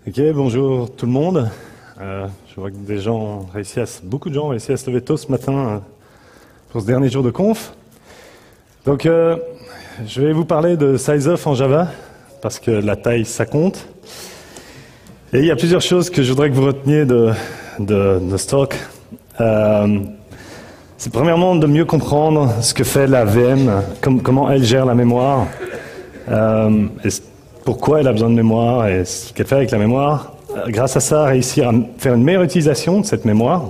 Ok, bonjour tout le monde. Je vois que beaucoup de gens ont réussi à se lever tôt ce matin pour ce dernier jour de conf. Donc, je vais vous parler de size-off en Java, parce que la taille, ça compte. Et il y a plusieurs choses que je voudrais que vous reteniez de ce talk. C'est premièrement de mieux comprendre ce que fait la VM, comment elle gère la mémoire, et pourquoi elle a besoin de mémoire et ce qu'elle fait avec la mémoire. Grâce à ça, réussir à faire une meilleure utilisation de cette mémoire.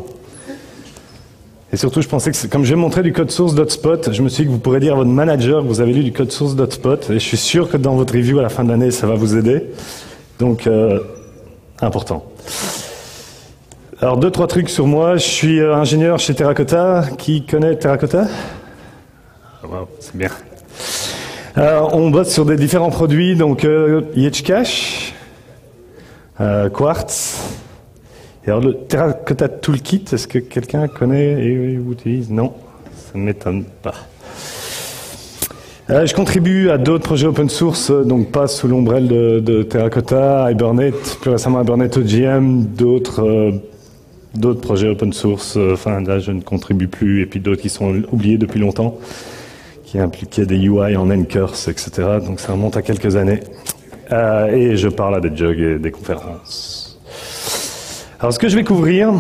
Et surtout, je pensais que, comme je vais montrer du code source .spot, je me suis dit que vous pourrez dire à votre manager que vous avez lu du code source .spot, et je suis sûr que dans votre review à la fin de l'année, ça va vous aider. Donc, important. Alors, 2-3 trucs sur moi. Je suis ingénieur chez Terracotta. Qui connaît Terracotta? Wow, c'est bien. On bosse sur des différents produits, donc EHCache, Quartz. Et alors le Terracotta Toolkit, est-ce que quelqu'un connaît et utilise? Non, ça ne m'étonne pas. Je contribue à d'autres projets open source, donc pas sous l'ombrelle de Terracotta, Hibernate, plus récemment Hibernate OGM, d'autres projets open source. Enfin là, je ne contribue plus, et puis d'autres qui sont oubliés depuis longtemps, qui impliquaient des UI en N-curse, etc. Donc ça remonte à quelques années. Et je parle à des jugs et des conférences. Alors ce que je vais couvrir,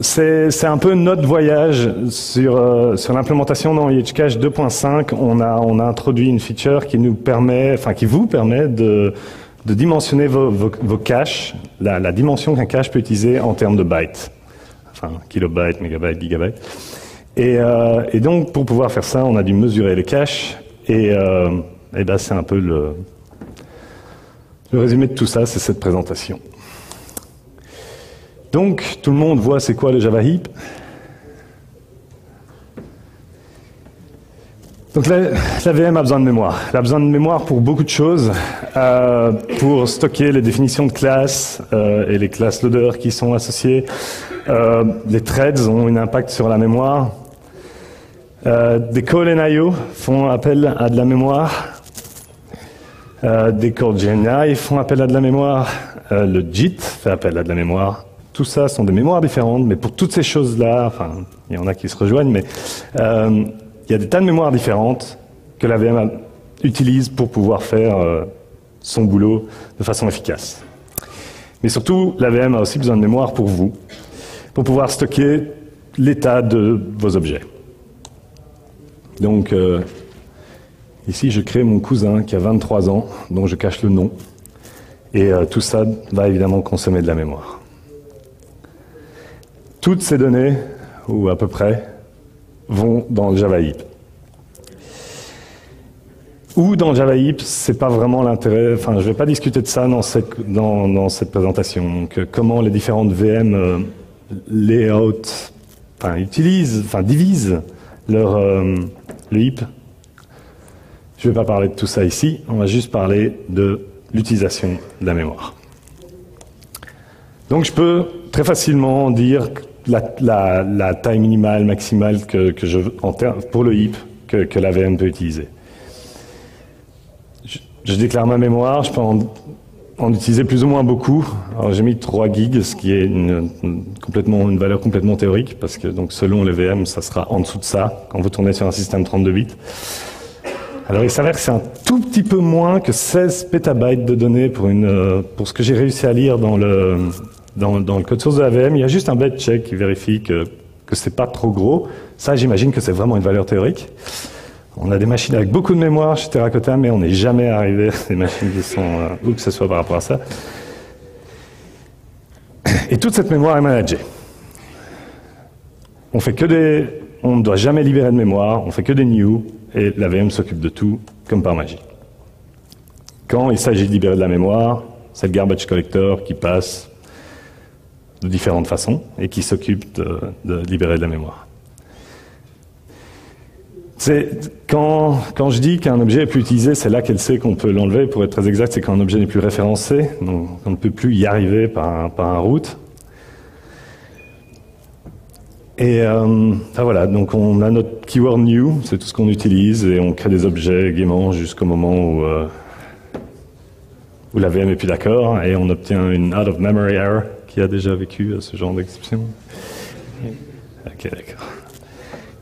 c'est un peu notre voyage sur l'implémentation dans EHCache 2.5. On a introduit une feature qui vous permet de dimensionner vos caches, la dimension qu'un cache peut utiliser en termes de bytes. Enfin, kilobytes, mégabytes, gigabytes. Et donc, pour pouvoir faire ça, on a dû mesurer les caches. Et ben, c'est un peu le résumé de tout ça, c'est cette présentation. Donc, tout le monde voit c'est quoi le Java Heap. Donc, la VM a besoin de mémoire. Elle a besoin de mémoire pour beaucoup de choses. Pour stocker les définitions de classes et les classes loaders qui sont associées. Les threads ont un impact sur la mémoire. Des call and IO font appel à de la mémoire. Des call GNI font appel à de la mémoire. Le JIT fait appel à de la mémoire. Tout ça sont des mémoires différentes, mais pour toutes ces choses-là, enfin, il y en a qui se rejoignent, mais il y a des tas de mémoires différentes que la VM utilise pour pouvoir faire son boulot de façon efficace. Mais surtout, la VM a aussi besoin de mémoire pour vous, pour pouvoir stocker l'état de vos objets. Donc, ici, je crée mon cousin qui a 23 ans, dont je cache le nom. Et tout ça va évidemment consommer de la mémoire. Toutes ces données, ou à peu près, vont dans le Java Heap. Ou dans le Java Heap, c'est pas vraiment l'intérêt. Enfin, je vais pas discuter de ça dans cette présentation. Donc, comment les différentes VM layout, divisent le heap. Je vais pas parler de tout ça ici. On va juste parler de l'utilisation de la mémoire. Donc, je peux très facilement dire la taille minimale, maximale pour le heap que la VM peut utiliser. Je déclare ma mémoire, je peux en utiliser plus ou moins beaucoup. Alors j'ai mis 3 gigs, ce qui est une valeur complètement théorique, parce que donc, selon les VM, ça sera en dessous de ça, quand vous tournez sur un système 32 bits. Alors il s'avère que c'est un tout petit peu moins que 16 pétabytes de données pour ce que j'ai réussi à lire dans le code source de la VM. Il y a juste un byte check qui vérifie que c'est pas trop gros. Ça, j'imagine que c'est vraiment une valeur théorique. On a des machines avec beaucoup de mémoire chez Terracotta, mais on n'est jamais arrivé à des machines qui sont où que ce soit par rapport à ça. Et toute cette mémoire est managée. On ne doit jamais libérer de mémoire, on fait que des new, et la VM s'occupe de tout, comme par magie. Quand il s'agit de libérer de la mémoire, c'est le garbage collector qui passe de différentes façons et qui s'occupe de libérer de la mémoire. Quand je dis qu'un objet est plus utilisé, c'est là qu'elle sait qu'on peut l'enlever. Pour être très exact, c'est quand un objet n'est plus référencé, donc on ne peut plus y arriver par un route. Et voilà, donc on a notre keyword new, c'est tout ce qu'on utilise, et on crée des objets gaiement jusqu'au moment où la VM est plus d'accord, et on obtient une out of memory error. Qui a déjà vécu ce genre d'exception? Ok, d'accord.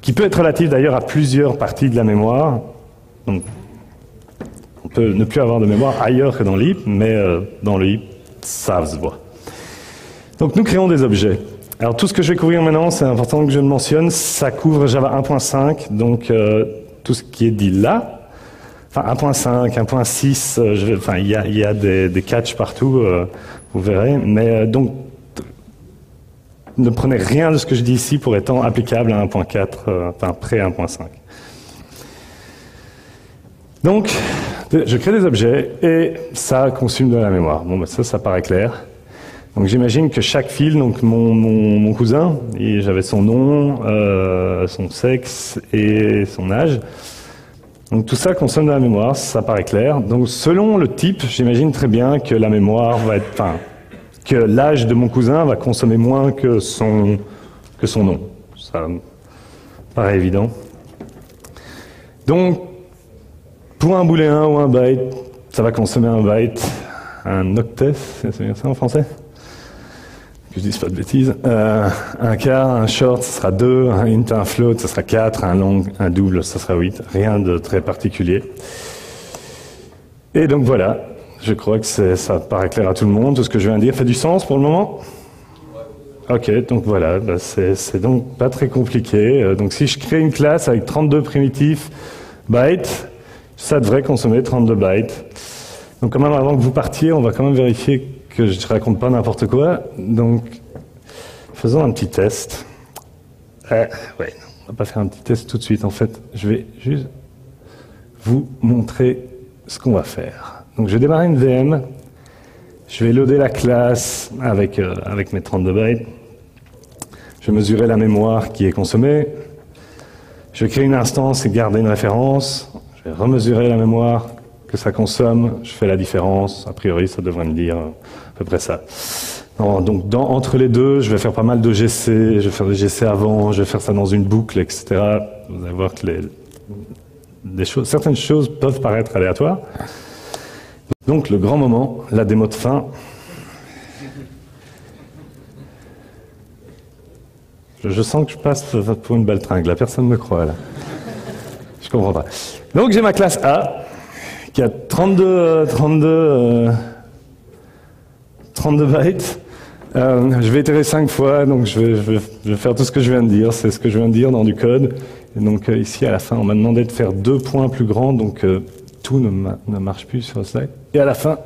Qui peut être relative d'ailleurs à plusieurs parties de la mémoire. Donc, on peut ne plus avoir de mémoire ailleurs que dans l'heap, mais dans le heap, ça se voit. Donc, nous créons des objets. Alors, tout ce que je vais couvrir maintenant, c'est important que je le mentionne, ça couvre Java 1.5, donc tout ce qui est dit là. Enfin, 1.5, 1.6, enfin, il y a des catchs partout, vous verrez. Mais donc, ne prenez rien de ce que je dis ici pour étant applicable à 1.4, enfin, près 1.5. Donc, je crée des objets et ça consomme de la mémoire. Bon, ben ça paraît clair. Donc, j'imagine que chaque fil, donc mon cousin, j'avais son nom, son sexe et son âge. Donc tout ça consomme de la mémoire, ça paraît clair. Donc selon le type, j'imagine très bien que la mémoire va être, enfin, que l'âge de mon cousin va consommer moins que son nom. Ça me paraît évident. Donc pour un booléen ou un byte, ça va consommer un byte, un octet, c'est bien ça en français? Que je dise pas de bêtises. Un quart, un short, ce sera 2, un int, un float, ce sera 4, un long, un double, ce sera 8. Rien de très particulier. Et donc voilà, je crois que ça paraît clair à tout le monde. Tout ce que je viens de dire fait du sens pour le moment? Ok, donc voilà, bah c'est donc pas très compliqué. Donc si je crée une classe avec 32 primitifs bytes, ça devrait consommer 32 bytes. Donc quand même, avant que vous partiez, on va quand même vérifier que je ne raconte pas n'importe quoi. Donc, faisons un petit test. Ouais, on va pas faire un petit test tout de suite. En fait, je vais juste vous montrer ce qu'on va faire. Donc, je vais démarrer une VM. Je vais loader la classe avec mes 32 bytes. Je vais mesurer la mémoire qui est consommée. Je vais créer une instance et garder une référence. Je vais remesurer la mémoire que ça consomme. Je fais la différence. A priori, ça devrait me dire à peu près ça. Non, donc entre les deux, je vais faire pas mal de GC, je vais faire des GC avant, je vais faire ça dans une boucle, etc. Vous allez voir que certaines choses peuvent paraître aléatoires. Donc le grand moment, la démo de fin. Je sens que je passe pour une baltringue, là, personne ne me croit là. Je comprends pas. Donc j'ai ma classe A, qui a 32 bytes. Je vais itérer 5 fois, donc je vais faire tout ce que je viens de dire. C'est ce que je viens de dire dans du code. Et donc ici, à la fin, on m'a demandé de faire 2 points plus grands, donc tout ne marche plus sur le slide. Et à la fin,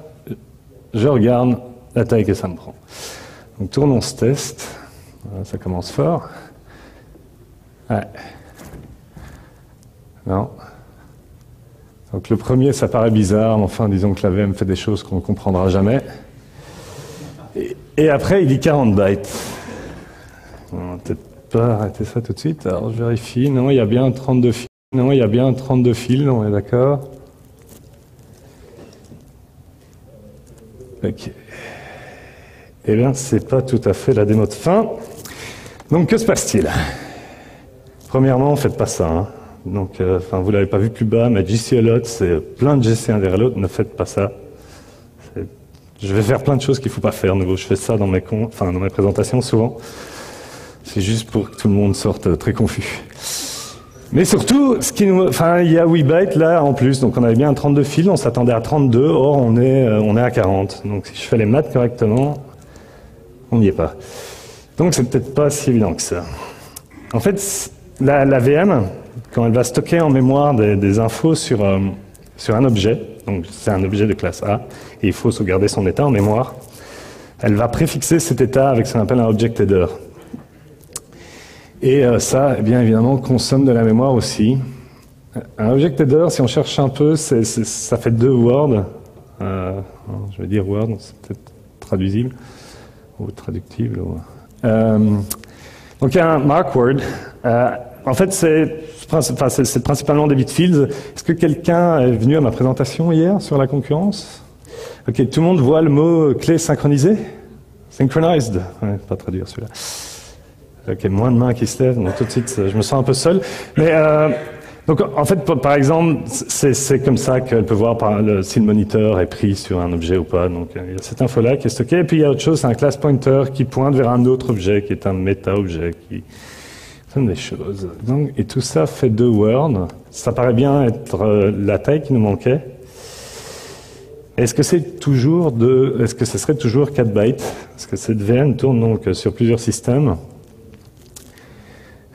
je regarde la taille que ça me prend. Donc tournons ce test. Voilà, ça commence fort. Ouais. Non. Donc le premier, ça paraît bizarre, mais enfin, disons que la VM fait des choses qu'on ne comprendra jamais. Et après, il dit 40 bytes. On va peut-être pas arrêter ça tout de suite. Alors, je vérifie. Non, il y a bien 32 fils. Non, il y a bien 32 fils, on est d'accord. Ok. Eh bien, c'est pas tout à fait la démo de fin. Donc, que se passe-t-il? Premièrement, faites pas ça. Hein. Donc, vous l'avez pas vu plus bas, mais GCLOT, c'est plein de GC un derrière l'autre. Ne faites pas ça. Je vais faire plein de choses qu'il ne faut pas faire. Je fais ça dans mes présentations souvent. C'est juste pour que tout le monde sorte très confus. Mais surtout, il y a 8 bytes là en plus. Donc on avait bien 32 fils, on s'attendait à 32. Or on est à 40. Donc si je fais les maths correctement, on n'y est pas. Donc c'est peut-être pas si évident que ça. En fait, la VM, quand elle va stocker en mémoire des infos sur un objet, donc c'est un objet de classe A, et il faut sauvegarder son état en mémoire, elle va préfixer cet état avec ce qu'on appelle un object header. Et ça, bien évidemment, consomme de la mémoire aussi. Un object header, si on cherche un peu, ça fait 2 words. Je vais dire word, c'est peut-être traduisible ou traductible. Donc il y a un mark word. En fait, c'est principalement des bitfields. Est-ce que quelqu'un est venu à ma présentation hier sur la concurrence? Ok, tout le monde voit le mot clé synchronisé? Synchronized. Ouais, pas traduire celui-là. Ok, moins de mains qui se lèvent. Donc tout de suite, je me sens un peu seul. Mais Donc en fait, par exemple, c'est comme ça qu'elle peut voir si le moniteur est pris sur un objet ou pas. Donc il y a cette info-là qui est stockée. Et puis il y a autre chose, c'est un class pointer qui pointe vers un autre objet, qui est un méta-objet, qui donne des choses. Donc, et tout ça fait 2 words. Ça paraît bien être la taille qui nous manquait. Est-ce que est-ce que ce serait toujours 4 bytes? Parce que cette VM tourne donc sur plusieurs systèmes.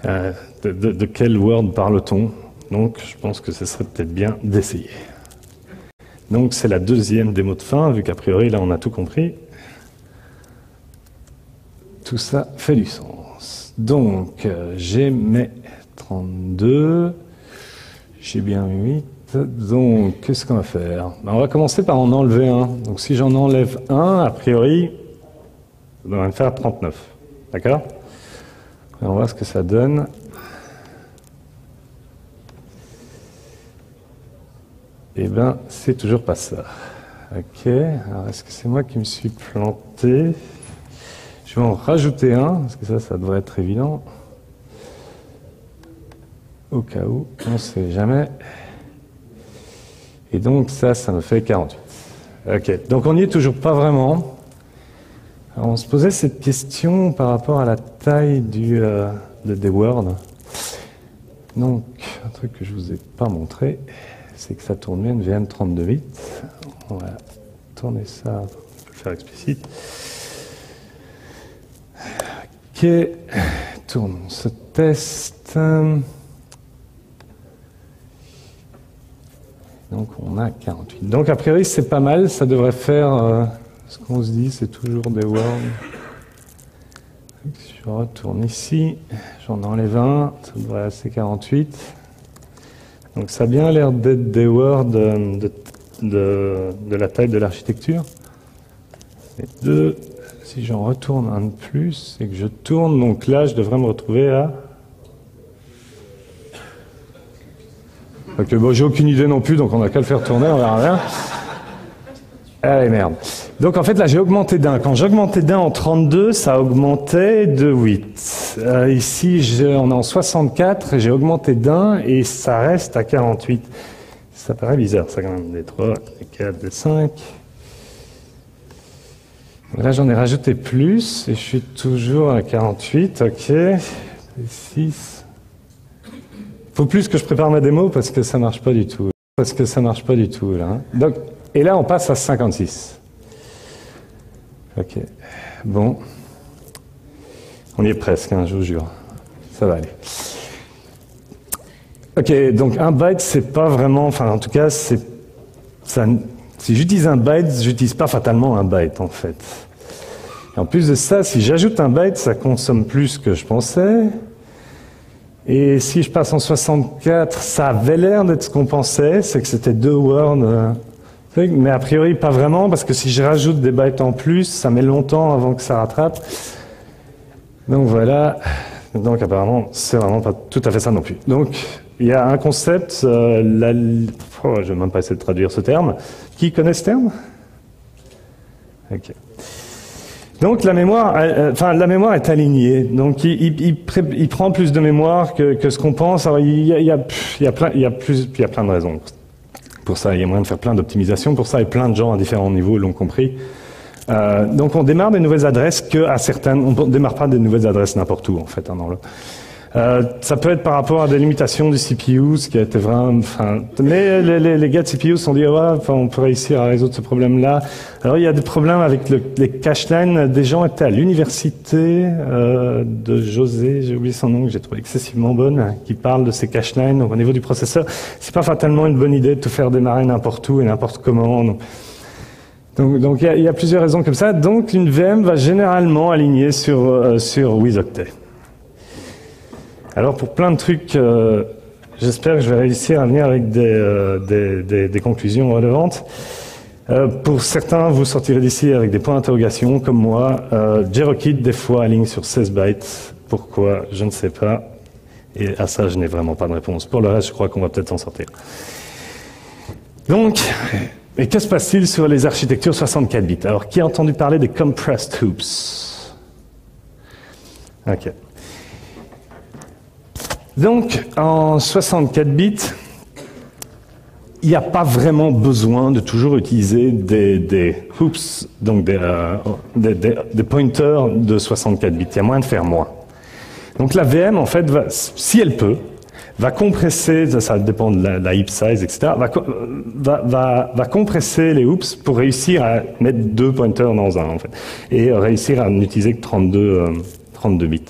De quel word parle-t-on? Donc, je pense que ce serait peut-être bien d'essayer. Donc, c'est la deuxième démo de fin, vu qu'a priori, là, on a tout compris. Tout ça fait du sens. Donc, j'ai mes 32, j'ai bien 8. Donc, qu'est-ce qu'on va faire? On va commencer par en enlever un. Donc, si j'en enlève un, a priori, ça devrait me faire 39. D'accord? On va voir ce que ça donne. Eh bien, c'est toujours pas ça. Ok, alors est-ce que c'est moi qui me suis planté? Je vais en rajouter un, parce que ça devrait être évident. Au cas où, on ne sait jamais. Et donc ça me fait 48. Ok, donc on n'y est toujours pas vraiment. Alors, on se posait cette question par rapport à la taille des words. Donc, un truc que je ne vous ai pas montré, c'est que ça tourne bien une VM 32 bits. On va tourner ça, on peut le faire explicite. Ok, tournons ce test. Donc on a 48. Donc a priori c'est pas mal, ça devrait faire ce qu'on se dit, c'est toujours des words. Je retourne ici, j'en enlève un, ça devrait être 48. Donc ça a bien l'air d'être des words de la taille de l'architecture. Et 2, si j'en retourne un de plus et que je tourne, donc là je devrais me retrouver à... Ok, bon, j'ai aucune idée non plus, donc on n'a qu'à le faire tourner, on verra bien. Allez, merde. Donc en fait, là, j'ai augmenté d'un. Quand j'augmentais d'un en 32, ça augmentait de 8. Ici, on est en 64, j'ai augmenté d'un et ça reste à 48. Ça paraît bizarre, ça, quand même. Des 3, des 4, des 5. Là, j'en ai rajouté plus et je suis toujours à 48, ok. Des 6. Faut plus que je prépare ma démo parce que ça marche pas du tout. Là. Donc, et là, on passe à 56. Ok. Bon. On y est presque, hein, je vous jure. Ça va aller. Ok, donc un byte, c'est pas vraiment... Enfin, en tout cas, si j'utilise un byte, j'utilise pas fatalement un byte, en fait. Et en plus de ça, si j'ajoute un byte, ça consomme plus que je pensais. Et si je passe en 64, ça avait l'air d'être ce qu'on pensait, c'est que c'était 2 words, mais a priori pas vraiment, parce que si je rajoute des bytes en plus, ça met longtemps avant que ça rattrape. Donc voilà, donc apparemment c'est vraiment pas tout à fait ça non plus. Donc il y a un concept, je vais même pas essayer de traduire ce terme. Qui connaît ce terme? Ok. Donc la mémoire est alignée. Donc il prend plus de mémoire que ce qu'on pense. Alors, il y a plein de raisons pour ça. Il y a moyen de faire plein d'optimisations pour ça et plein de gens à différents niveaux l'ont compris. Donc on démarre des nouvelles adresses on ne démarre pas des nouvelles adresses n'importe où en fait dans le. Ça peut être par rapport à des limitations du CPU, ce qui a été vraiment... mais les gars de CPU se sont dit, ouais, on peut réussir à résoudre ce problème-là. Alors, il y a des problèmes avec les cache lines. Des gens étaient à l'université de José, j'ai oublié son nom, que j'ai trouvé excessivement bonne, qui parle de ces cache lines. Donc, au niveau du processeur, c'est pas fatalement une bonne idée de tout faire démarrer n'importe où et n'importe comment. Donc il y a plusieurs raisons comme ça. Donc, une VM va généralement aligner sur WizOctave. Alors pour plein de trucs, j'espère que je vais réussir à venir avec des conclusions relevantes. Pour certains, vous sortirez d'ici avec des points d'interrogation, comme moi. JRockit, des fois, aligne sur 16 bytes. Pourquoi? Je ne sais pas. Et à ça, je n'ai vraiment pas de réponse. Pour le reste, je crois qu'on va peut-être s'en sortir. Donc, et que se passe-t-il sur les architectures 64 bits? Alors, qui a entendu parler des compressed hoops? Ok. Donc, en 64 bits, il n'y a pas vraiment besoin de toujours utiliser des hoops, donc des pointers de 64 bits. Il y a moyen de faire moins. Donc la VM, en fait, si elle peut, va compresser, ça dépend de la heap size, etc., va compresser les hoops pour réussir à mettre 2 pointers dans un, en fait, et réussir à n'utiliser que 32 bits.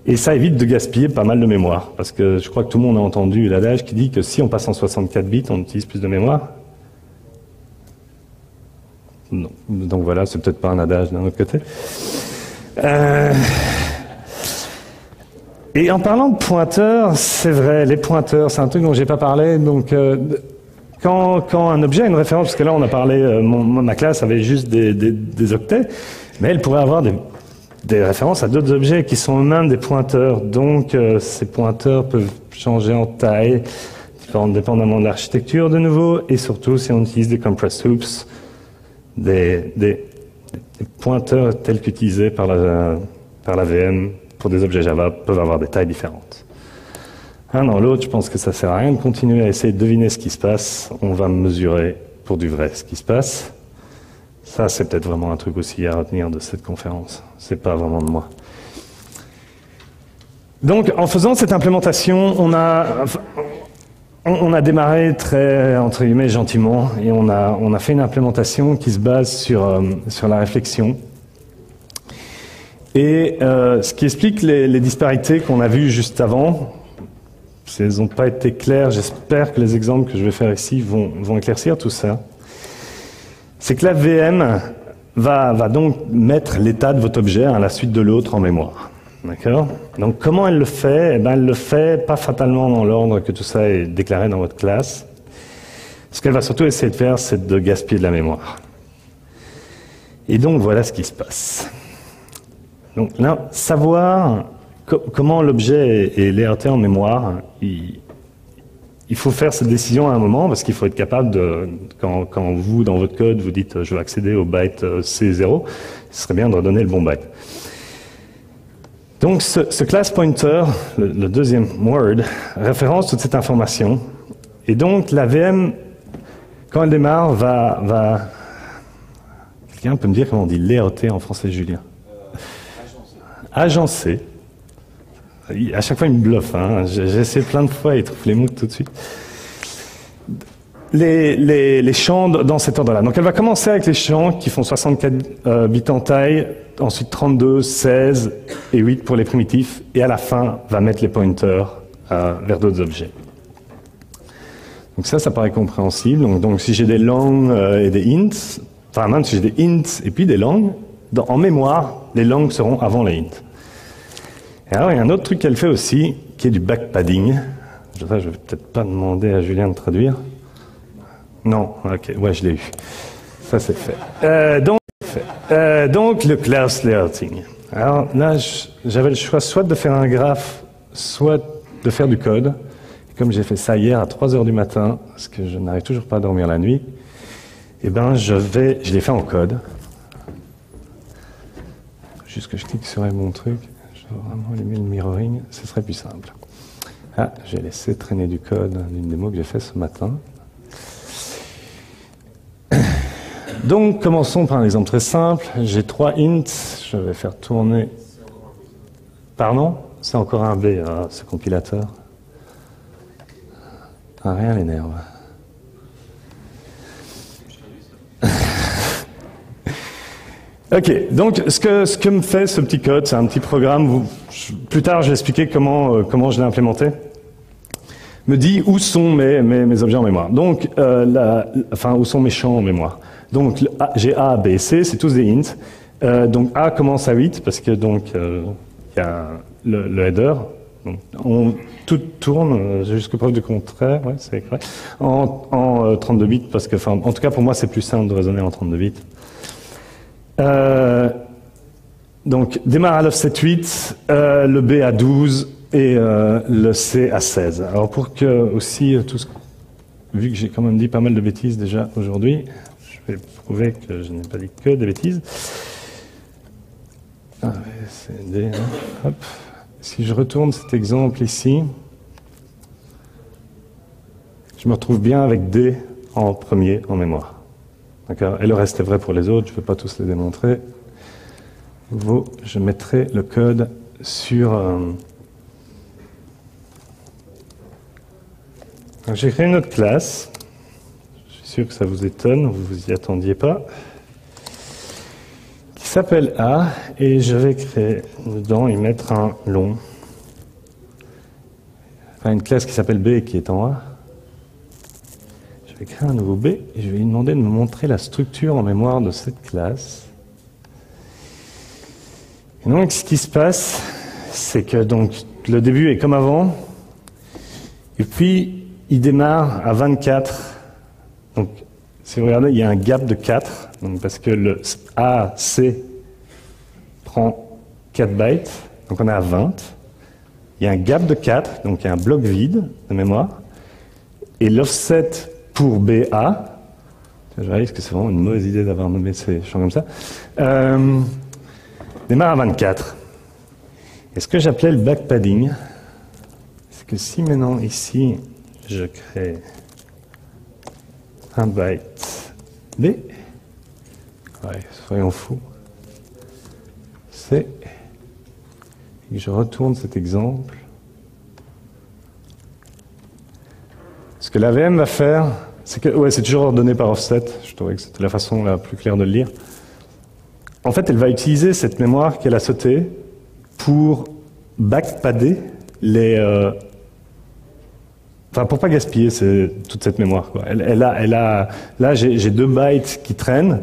Et ça évite de gaspiller pas mal de mémoire, parce que je crois que tout le monde a entendu l'adage qui dit que si on passe en 64 bits, on utilise plus de mémoire. Non. Donc voilà, c'est peut-être pas un adage d'un autre côté. Et en parlant de pointeurs, c'est vrai, les pointeurs, c'est un truc dont j'ai pas parlé. Donc, quand un objet a une référence, parce que là on a parlé, ma classe avait juste des octets, mais elle pourrait avoir des références à d'autres objets qui sont eux-mêmes des pointeurs. Donc, ces pointeurs peuvent changer en taille, dépendamment de l'architecture de nouveau, et surtout si on utilise des compressed hoops, des pointeurs tels qu'utilisés par la VM pour des objets Java peuvent avoir des tailles différentes. Un dans l'autre, je pense que ça ne sert à rien de continuer à essayer de deviner ce qui se passe. On va mesurer pour du vrai ce qui se passe. Ça, c'est peut-être vraiment un truc aussi à retenir de cette conférence. C'est pas vraiment de moi. Donc, en faisant cette implémentation, on a démarré très, entre guillemets, gentiment, et on a fait une implémentation qui se base sur la réflexion. Et ce qui explique les disparités qu'on a vues juste avant, elles n'ont pas été claires, j'espère que les exemples que je vais faire ici vont éclaircir tout ça. C'est que la VM va donc mettre l'état de votre objet à la suite de l'autre en mémoire. D'accord ? Donc comment elle le fait ? Eh ben, elle le fait pas fatalement dans l'ordre que tout ça est déclaré dans votre classe. Ce qu'elle va surtout essayer de faire, c'est de gaspiller de la mémoire. Et donc voilà ce qui se passe. Donc là, savoir comment l'objet est layouté en mémoire, il faut faire cette décision à un moment, parce qu'il faut être capable de, quand vous, dans votre code, vous dites « je veux accéder au byte C0 », ce serait bien de redonner le bon byte. Donc ce class pointer, le deuxième word, référence toute cette information. Et donc la VM, quand elle démarre, va... Quelqu'un peut me dire comment on dit layouter en français, Julien ? Agencer. À chaque fois, il me bluffe. Hein. J'ai essayé plein de fois et il trouve les mots tout de suite. Les champs dans cet ordre-là. Donc, elle va commencer avec les champs qui font 64 bits en taille, ensuite 32, 16 et 8 pour les primitifs, et à la fin, va mettre les pointers vers d'autres objets. Donc ça paraît compréhensible. Donc si j'ai des longs et des ints, enfin même si j'ai des ints et puis des longs, en mémoire, les longs seront avant les ints. Et alors, il y a un autre truc qu'elle fait aussi, qui est du backpadding. Je vais peut-être pas demander à Julien de traduire. Non, ok, ouais, je l'ai eu. Ça, c'est fait. Donc, le class layouting. Alors là, j'avais le choix soit de faire un graphe, soit de faire du code. Et comme j'ai fait ça hier à 3 heures du matin, parce que je n'arrive toujours pas à dormir la nuit, eh ben, je l'ai fait en code. Juste que je clique sur mon truc. Je vais vraiment allumer le mirroring, ce serait plus simple. Ah, j'ai laissé traîner du code d'une démo que j'ai fait ce matin. Donc, commençons par un exemple très simple. J'ai 3 ints, je vais faire tourner... Pardon ? C'est encore un B, ce compilateur. Ah, rien l'énerve. Ok, donc ce que me fait ce petit code, c'est un petit programme, plus tard je vais expliquer comment je l'ai implémenté, me dit où sont mes objets en mémoire. Donc, où sont mes champs en mémoire. Donc j'ai A, B, C, c'est tous des ints. Donc A commence à 8, parce que donc il y a le header. Donc, tout tourne jusqu'au preuve du contraire, ouais, c'est correct, en 32 bits, parce que, en tout cas pour moi c'est plus simple de raisonner en 32 bits. Donc, démarre à l'offset 8, le B à 12 et le C à 16. Alors, pour que aussi, vu que j'ai quand même dit pas mal de bêtises déjà aujourd'hui, je vais prouver que je n'ai pas dit que des bêtises. A, B, C, D, hop. si je retourne cet exemple ici, je me retrouve bien avec D en premier en mémoire. D'accord? Et le reste est vrai pour les autres, je ne vais pas tous les démontrer. Je mettrai le code sur... J'ai créé une autre classe. Je suis sûr que ça vous étonne, vous ne vous y attendiez pas. Qui s'appelle A, et je vais créer dedans y mettre un long. Enfin, une classe qui s'appelle B et qui est en A. Je vais créer un nouveau B et je vais lui demander de me montrer la structure en mémoire de cette classe. Et donc, ce qui se passe, c'est que donc, le début est comme avant, et puis il démarre à 24. Donc, si vous regardez, il y a un gap de 4, donc parce que le A, C prend 4 bytes, donc on est à 20. Il y a un gap de 4, donc il y a un bloc vide de mémoire, et l'offset pour BA, je réalise que c'est vraiment une mauvaise idée d'avoir nommé ces champs comme ça, démarre à 24. Et ce que j'appelais le backpadding, c'est que si maintenant ici, je crée un byte B, ouais, soyons fous, c'est, et que je retourne cet exemple, ce que l'AVM va faire, c'est que, ouais, c'est toujours ordonné par offset, je trouvais que c'était la façon la plus claire de le lire. En fait, elle va utiliser cette mémoire qu'elle a sautée pour backpadder les... Enfin, pour pas gaspiller toute cette mémoire, quoi. Là, j'ai 2 bytes qui traînent.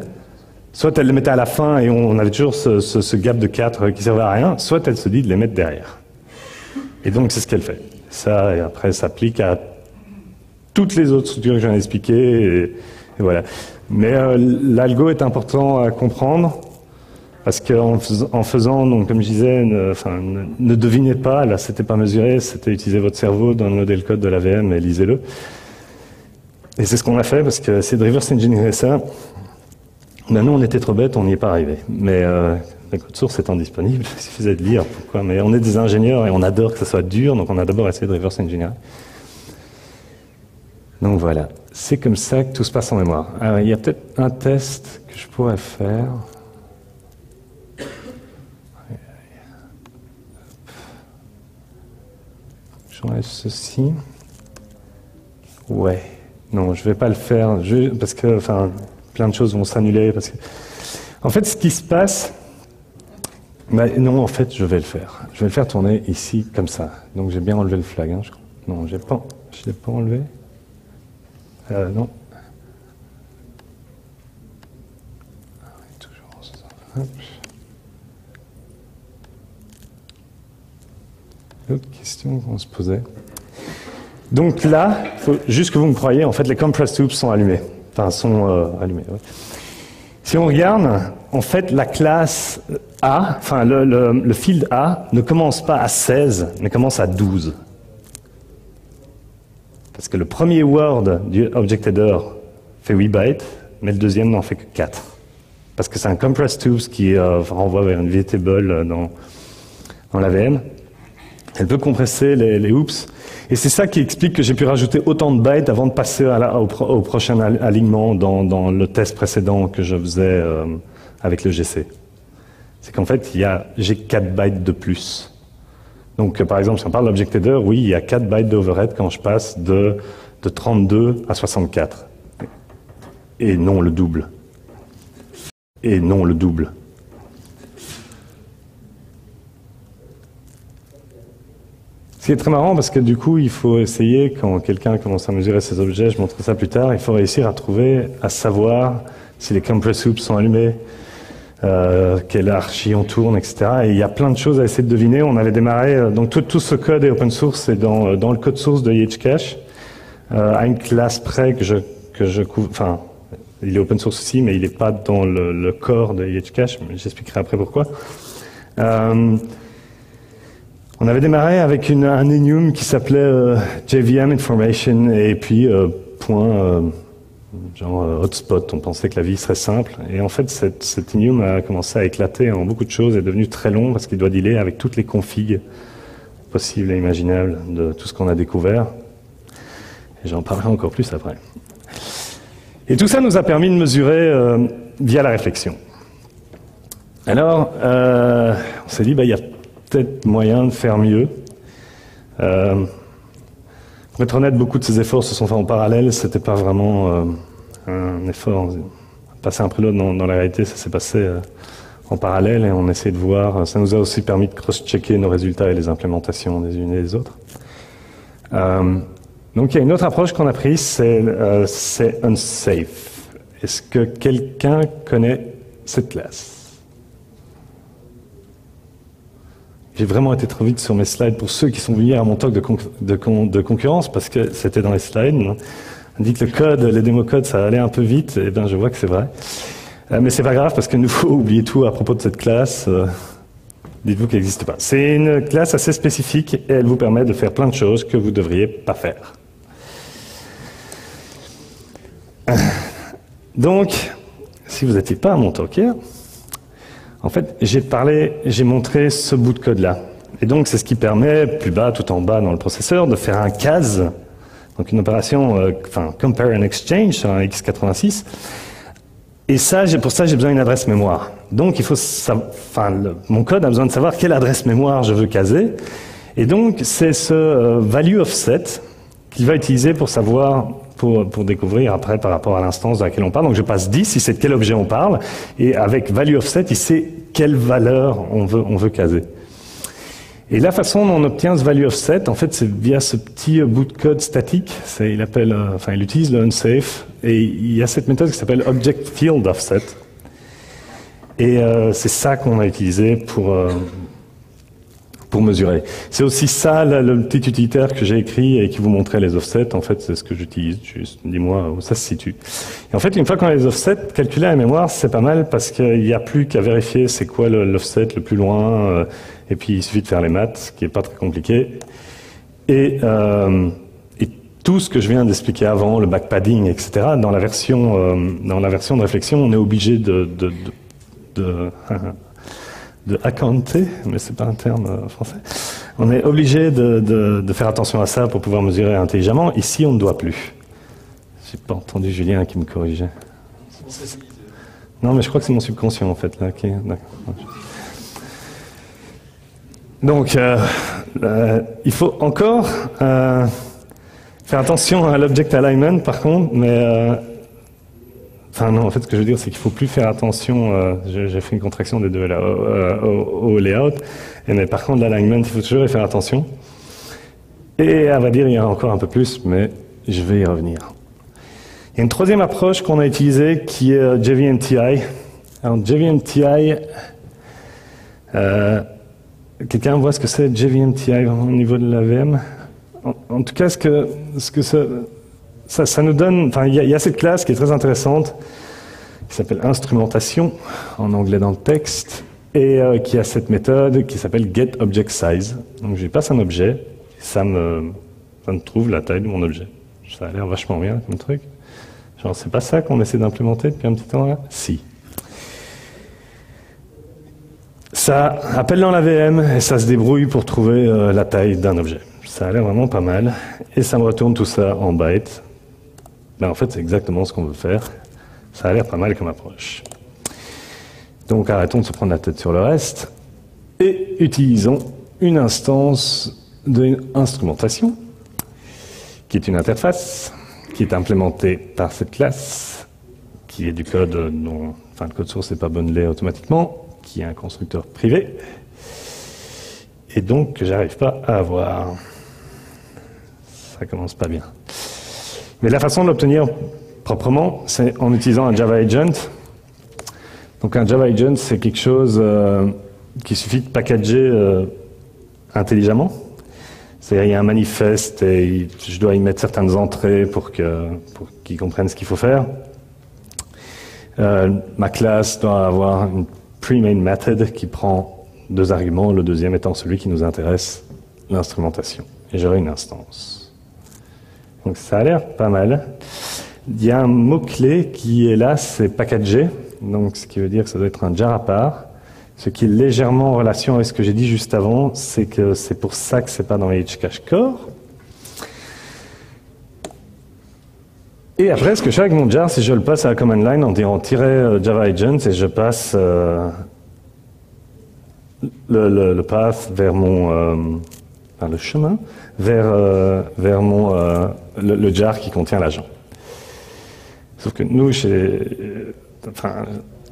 Soit elle les mettait à la fin et on avait toujours ce gap de 4 qui servait à rien, soit elle se dit de les mettre derrière. Et donc, c'est ce qu'elle fait. Ça, et après, ça s'applique à toutes les autres structures que je viens d'expliquer, et voilà. Mais l'algo est important à comprendre, parce qu'en faisant, donc, comme je disais, ne devinez pas, là c'était pas mesuré, c'était utiliser votre cerveau, downloader le code de l'AVM et lisez-le. Et c'est ce qu'on a fait, parce que c'est de reverse engineer ça. Ben, nous on était trop bêtes, on n'y est pas arrivé. Mais le code source étant disponible, il suffisait de lire, pourquoi. Mais on est des ingénieurs et on adore que ça soit dur, donc on a d'abord essayé de reverse engineer. Donc voilà, c'est comme ça que tout se passe en mémoire. Alors, il y a peut-être un test que je pourrais faire. J'enlève ceci. Ouais. Non, je vais pas le faire, parce que, enfin, plein de choses vont s'annuler. Parce que, en fait, ce qui se passe, non, en fait, je vais le faire. Je vais le faire tourner ici comme ça. Donc j'ai bien enlevé le flag. Hein, je crois. Non, je l'ai pas enlevé. Non. Toujours ça. Hop. L'autre question qu'on se posait. Donc là, il faut juste que vous me croyez, en fait, les compressed hoops sont allumés. Enfin, sont allumés. Ouais. Si on regarde, en fait, la classe A, enfin, le field A ne commence pas à 16, mais commence à 12. Parce que le premier word du object header fait 8 bytes, mais le deuxième n'en fait que 4. Parce que c'est un compressed hoops qui renvoie vers une VTable dans l'AVM. Elle peut compresser les hoops. Et c'est ça qui explique que j'ai pu rajouter autant de bytes avant de passer au prochain alignement dans le test précédent que je faisais avec le GC. C'est qu'en fait, j'ai 4 bytes de plus. Donc, par exemple, si on parle d'object header, oui, il y a 4 bytes d'overhead quand je passe de 32 à 64. Et non le double. Et non le double. Ce qui est très marrant, parce que du coup, il faut essayer, quand quelqu'un commence à mesurer ses objets, je montrerai ça plus tard, il faut réussir à savoir si les compress hoops sont allumés, quelle archi on tourne, etc. Et il y a plein de choses à essayer de deviner. On avait démarré, donc tout ce code est open source, et dans le code source de IHCache, à une classe près que je couvre, enfin, il est open source aussi, mais il n'est pas dans le core de IHCache, mais j'expliquerai après pourquoi. On avait démarré avec un enum qui s'appelait JVM Information et puis hotspot. On pensait que la vie serait simple. Et en fait, cet enum a commencé à éclater en beaucoup de choses et est devenu très long parce qu'il doit dealer avec toutes les configs possibles et imaginables de tout ce qu'on a découvert. Et j'en parlerai encore plus après. Et tout ça nous a permis de mesurer via la réflexion. Alors, on s'est dit, il y a peut-être moyen de faire mieux. Pour être honnête, beaucoup de ces efforts se sont faits en parallèle. C'était pas vraiment un effort passer un après l'autre. Dans la réalité, ça s'est passé en parallèle et on essayait de voir. Ça nous a aussi permis de cross-checker nos résultats et les implémentations des unes et des autres. Donc il y a une autre approche qu'on a prise, c'est unsafe. Est-ce que quelqu'un connaît cette classe? J'ai vraiment été trop vite sur mes slides pour ceux qui sont venus à mon talk de concurrence, parce que c'était dans les slides. On dit que le code, les démo-codes, ça allait un peu vite, et bien je vois que c'est vrai. Mais c'est pas grave, parce que nous faut oublier tout à propos de cette classe. Dites-vous qu'elle n'existe pas. C'est une classe assez spécifique, et elle vous permet de faire plein de choses que vous ne devriez pas faire. Donc, si vous n'étiez pas à mon talk hier, en fait, j'ai montré ce bout de code-là. Et donc, c'est ce qui permet, plus bas, tout en bas dans le processeur, de faire un CAS, donc une opération, Compare and Exchange sur un x86. Et ça, pour ça, j'ai besoin d'une adresse mémoire. Donc, il faut mon code a besoin de savoir quelle adresse mémoire je veux caser. Et donc, c'est ce value offset qu'il va utiliser pour savoir, pour découvrir après par rapport à l'instance dans laquelle on parle. Donc je passe 10, il sait de quel objet on parle, et avec value offset, il sait quelle valeur on veut caser. Et la façon dont on obtient ce value offset, en fait, c'est via ce petit bout de code statique. Il utilise le unsafe, et il y a cette méthode qui s'appelle object field offset. Et c'est ça qu'on a utilisé pour mesurer. C'est aussi ça, le petit utilitaire que j'ai écrit et qui vous montrait les offsets. En fait, c'est ce que j'utilise. Juste, dis-moi où ça se situe. Et en fait, une fois qu'on a les offsets, calculer à la mémoire, c'est pas mal parce qu'il n'y a plus qu'à vérifier c'est quoi l'offset le plus loin. Et puis, il suffit de faire les maths, ce qui n'est pas très compliqué. Et tout ce que je viens d'expliquer avant, le backpadding, etc., dans la version de réflexion, on est obligé de accounter, mais c'est pas un terme français. On est obligé de faire attention à ça pour pouvoir mesurer intelligemment. Ici, on ne doit plus. J'ai pas entendu Julien qui me corrigeait. Non, mais je crois que c'est mon subconscient en fait là. Okay, donc, il faut encore faire attention à l'object alignment, par contre, mais non, en fait, ce que je veux dire, c'est qu'il ne faut plus faire attention, j'ai fait une contraction des deux là, au layout, mais par contre, l'alignment, il faut toujours y faire attention. Et à vrai dire, il y en a encore un peu plus, mais je vais y revenir. Il y a une troisième approche qu'on a utilisée qui est JVMTI. Alors, JVMTI, quelqu'un voit ce que c'est JVMTI au niveau de l'AVM? En tout cas, ce que ça nous donne, il y a cette classe qui est très intéressante, qui s'appelle instrumentation, en anglais dans le texte, et qui a cette méthode qui s'appelle getObjectSize. Donc je lui passe un objet, et ça me trouve la taille de mon objet. Ça a l'air vachement bien comme truc. Genre, c'est pas ça qu'on essaie d'implémenter depuis un petit temps là? Si. Ça appelle dans la VM et ça se débrouille pour trouver la taille d'un objet. Ça a l'air vraiment pas mal. Et ça me retourne tout ça en bytes. Ben, en fait, c'est exactement ce qu'on veut faire. Ça a l'air pas mal comme approche. Donc arrêtons de se prendre la tête sur le reste et utilisons une instance d'instrumentation qui est une interface qui est implémentée par cette classe qui est du code dont le code source n'est pas bundlé automatiquement, qui est un constructeur privé et donc que j'arrive pas à avoir. Ça commence pas bien. Mais la façon de l'obtenir proprement, c'est en utilisant un Java Agent. Donc un Java Agent, c'est quelque chose qu'il suffit de packager intelligemment. C'est-à-dire il y a un manifeste et je dois y mettre certaines entrées pour qu'ils comprennent ce qu'il faut faire. Ma classe doit avoir une pre-main method qui prend deux arguments, le deuxième étant celui qui nous intéresse, l'instrumentation. Et j'aurai une instance. Donc ça a l'air pas mal. Il y a un mot-clé qui est là, c'est packager. Donc ce qui veut dire que ça doit être un jar à part. Ce qui est légèrement en relation avec ce que j'ai dit juste avant, c'est que c'est pour ça que c'est pas dans les Hcache Core. Et après, ce que je fais avec mon jar, c'est que je le passe à la command line en disant -Java Agent et je passe le path vers mon le chemin vers mon le jar qui contient l'agent. Sauf que nous,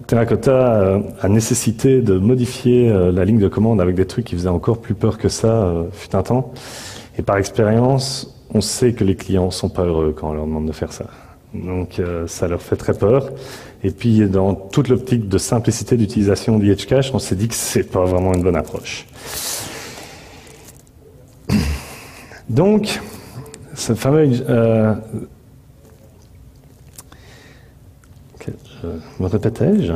Terracotta a nécessité de modifier la ligne de commande avec des trucs qui faisaient encore plus peur que ça, fut un temps. Et par expérience, on sait que les clients sont pas heureux quand on leur demande de faire ça. Donc ça leur fait très peur. Et puis dans toute l'optique de simplicité d'utilisation d'Hcache, on s'est dit que c'est pas vraiment une bonne approche. Donc, ce fameux me répétais-je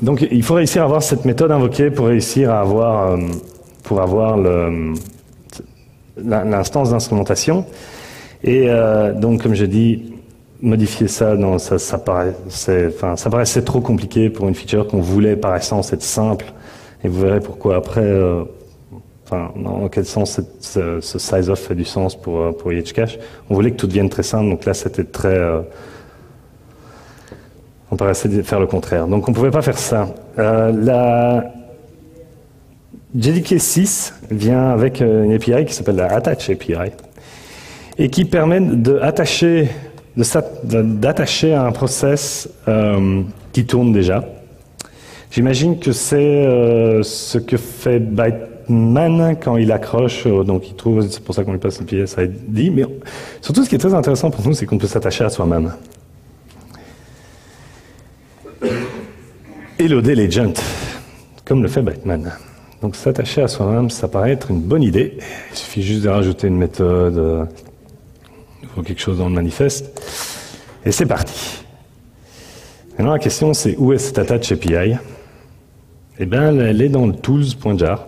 donc il faut réussir à avoir cette méthode invoquée pour réussir à avoir l'instance d'instrumentation. Et donc, comme je dis, modifier ça, ça paraissait trop compliqué pour une feature qu'on voulait par essence être simple. Et vous verrez pourquoi après, dans quel sens ce size-off fait du sens pour Hcache. On voulait que tout devienne très simple, donc là c'était très... on paraissait faire le contraire. Donc on ne pouvait pas faire ça. La JDK 6 vient avec une API qui s'appelle la Attach API et qui permet d'attacher à un process qui tourne déjà. J'imagine que c'est ce que fait Byteman quand il accroche, donc il trouve, c'est pour ça qu'on lui passe le PSID, mais surtout ce qui est très intéressant pour nous, c'est qu'on peut s'attacher à soi-même. Et loader l'agent, comme le fait Byteman. Donc s'attacher à soi-même, ça paraît être une bonne idée. Il suffit juste de rajouter une méthode ou quelque chose dans le manifeste. Et c'est parti. Maintenant la question c'est où est cette attach API? Eh bien elle est dans le tools.jar.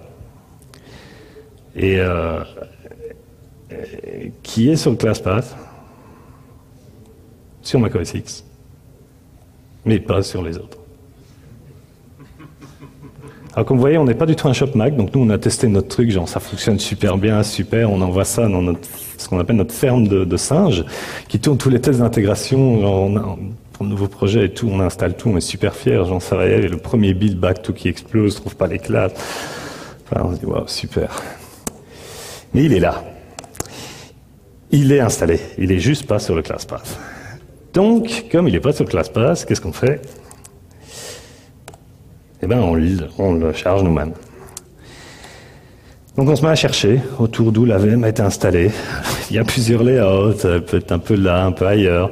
Et qui est sur le class path, sur macOS X, mais pas sur les autres. Alors comme vous voyez, on n'est pas du tout un shop Mac, donc nous on a testé notre truc, genre ça fonctionne super bien, super, on envoie ça dans ce qu'on appelle notre ferme de singes, qui tourne tous les tests d'intégration, pour le nouveau projet et tout, on installe tout, on est super fiers, genre ça va y aller, le premier build back, tout qui explose, trouve pas les classes. Enfin, on se dit waouh, super. Mais il est là. Il est installé, il est juste pas sur le class path. Donc, comme il n'est pas sur le class path, qu'est-ce qu'on fait? Eh bien, on le charge nous-mêmes. Donc on se met à chercher autour d'où la VM a été installée. Il y a plusieurs layouts, peut-être un peu là, un peu ailleurs.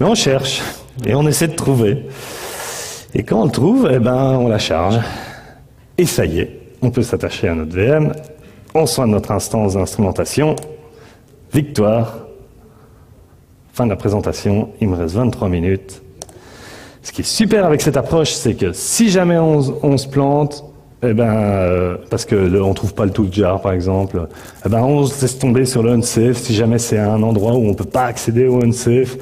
Mais on cherche et on essaie de trouver. Et quand on le trouve, eh ben, on la charge. Et ça y est, on peut s'attacher à notre VM. On soigne notre instance d'instrumentation. Victoire. Fin de la présentation. Il me reste 23 minutes. Ce qui est super avec cette approche, c'est que si jamais on se plante, eh ben, parce que on trouve pas le tool jar par exemple, eh ben, on se laisse tomber sur le unsafe. Si jamais c'est un endroit où on peut pas accéder au unsafe,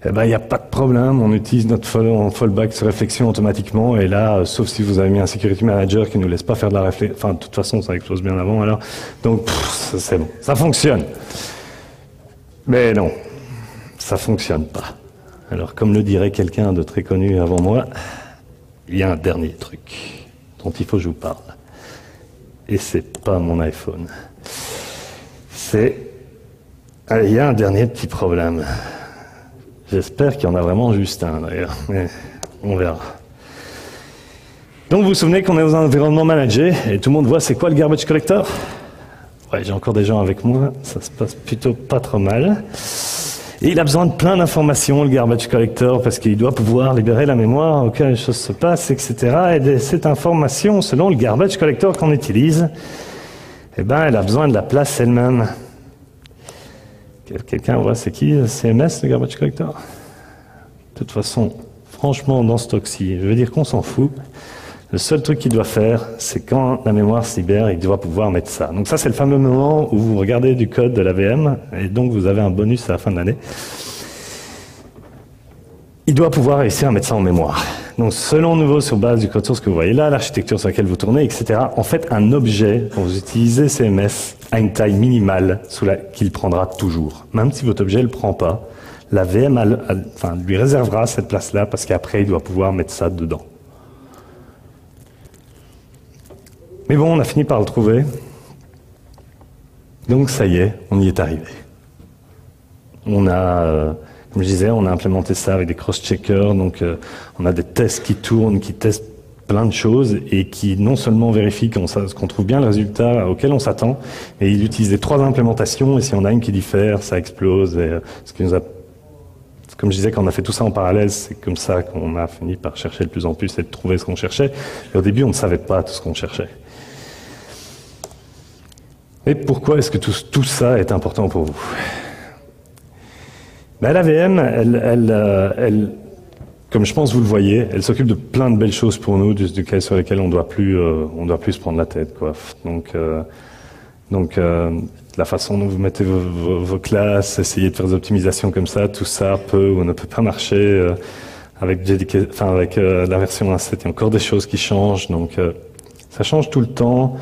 eh ben, il n'y a pas de problème. On utilise notre fallback sur réflexion automatiquement. Et là, sauf si vous avez mis un security manager qui nous laisse pas faire de la réflexion. Enfin, de toute façon, ça explose bien avant alors. Donc, c'est bon. Ça fonctionne. Mais non, ça fonctionne pas. Alors, comme le dirait quelqu'un de très connu avant moi, il y a un dernier truc dont il faut que je vous parle. Et c'est pas mon iPhone. Il y a un dernier petit problème. J'espère qu'il y en a vraiment juste un, d'ailleurs. Mais on verra. Donc, vous vous souvenez qu'on est dans un environnement managé, et tout le monde voit c'est quoi le garbage collector? Ouais, j'ai encore des gens avec moi, ça se passe plutôt pas trop mal. Et il a besoin de plein d'informations, le garbage collector, parce qu'il doit pouvoir libérer la mémoire auquel les choses se passent, etc. Et cette information, selon le garbage collector qu'on utilise, eh ben, elle a besoin de la place elle-même. Quelqu'un voit c'est qui CMS, le garbage collector? De toute façon, franchement, dans ce talk-ci, je veux dire qu'on s'en fout. Le seul truc qu'il doit faire, c'est quand la mémoire se libère, il doit pouvoir mettre ça. Donc ça, c'est le fameux moment où vous regardez du code de la VM, et donc vous avez un bonus à la fin de l'année. Il doit pouvoir réussir à mettre ça en mémoire. Donc selon nouveau sur base du code source que vous voyez là, l'architecture sur laquelle vous tournez, etc. En fait, un objet, quand vous utilisez CMS, a une taille minimale qu'il prendra toujours. Même si votre objet ne le prend pas, la VM lui réservera cette place-là parce qu'après, il doit pouvoir mettre ça dedans. Mais bon, on a fini par le trouver. Donc ça y est, on y est arrivé. On a, comme je disais, on a implémenté ça avec des cross-checkers, donc on a des tests qui tournent, qui testent plein de choses et qui non seulement vérifient qu'on trouve bien le résultat auquel on s'attend, mais il utilise les 3 implémentations et si on a une qui diffère, ça explose. Et, ce qui nous a, comme je disais, quand on a fait tout ça en parallèle, c'est comme ça qu'on a fini par chercher de plus en plus et de trouver ce qu'on cherchait. Et au début, on ne savait pas tout ce qu'on cherchait. Et pourquoi est-ce que tout ça est important pour vous? Ben, la VM, elle, comme je pense vous le voyez, elle s'occupe de plein de belles choses pour nous, sur lesquelles on doit plus se prendre la tête, quoi. Donc, la façon dont vous mettez vos classes, essayez de faire des optimisations comme ça, tout ça peut ou ne peut pas marcher avec la version 1.7. Il y a encore des choses qui changent, donc ça change tout le temps.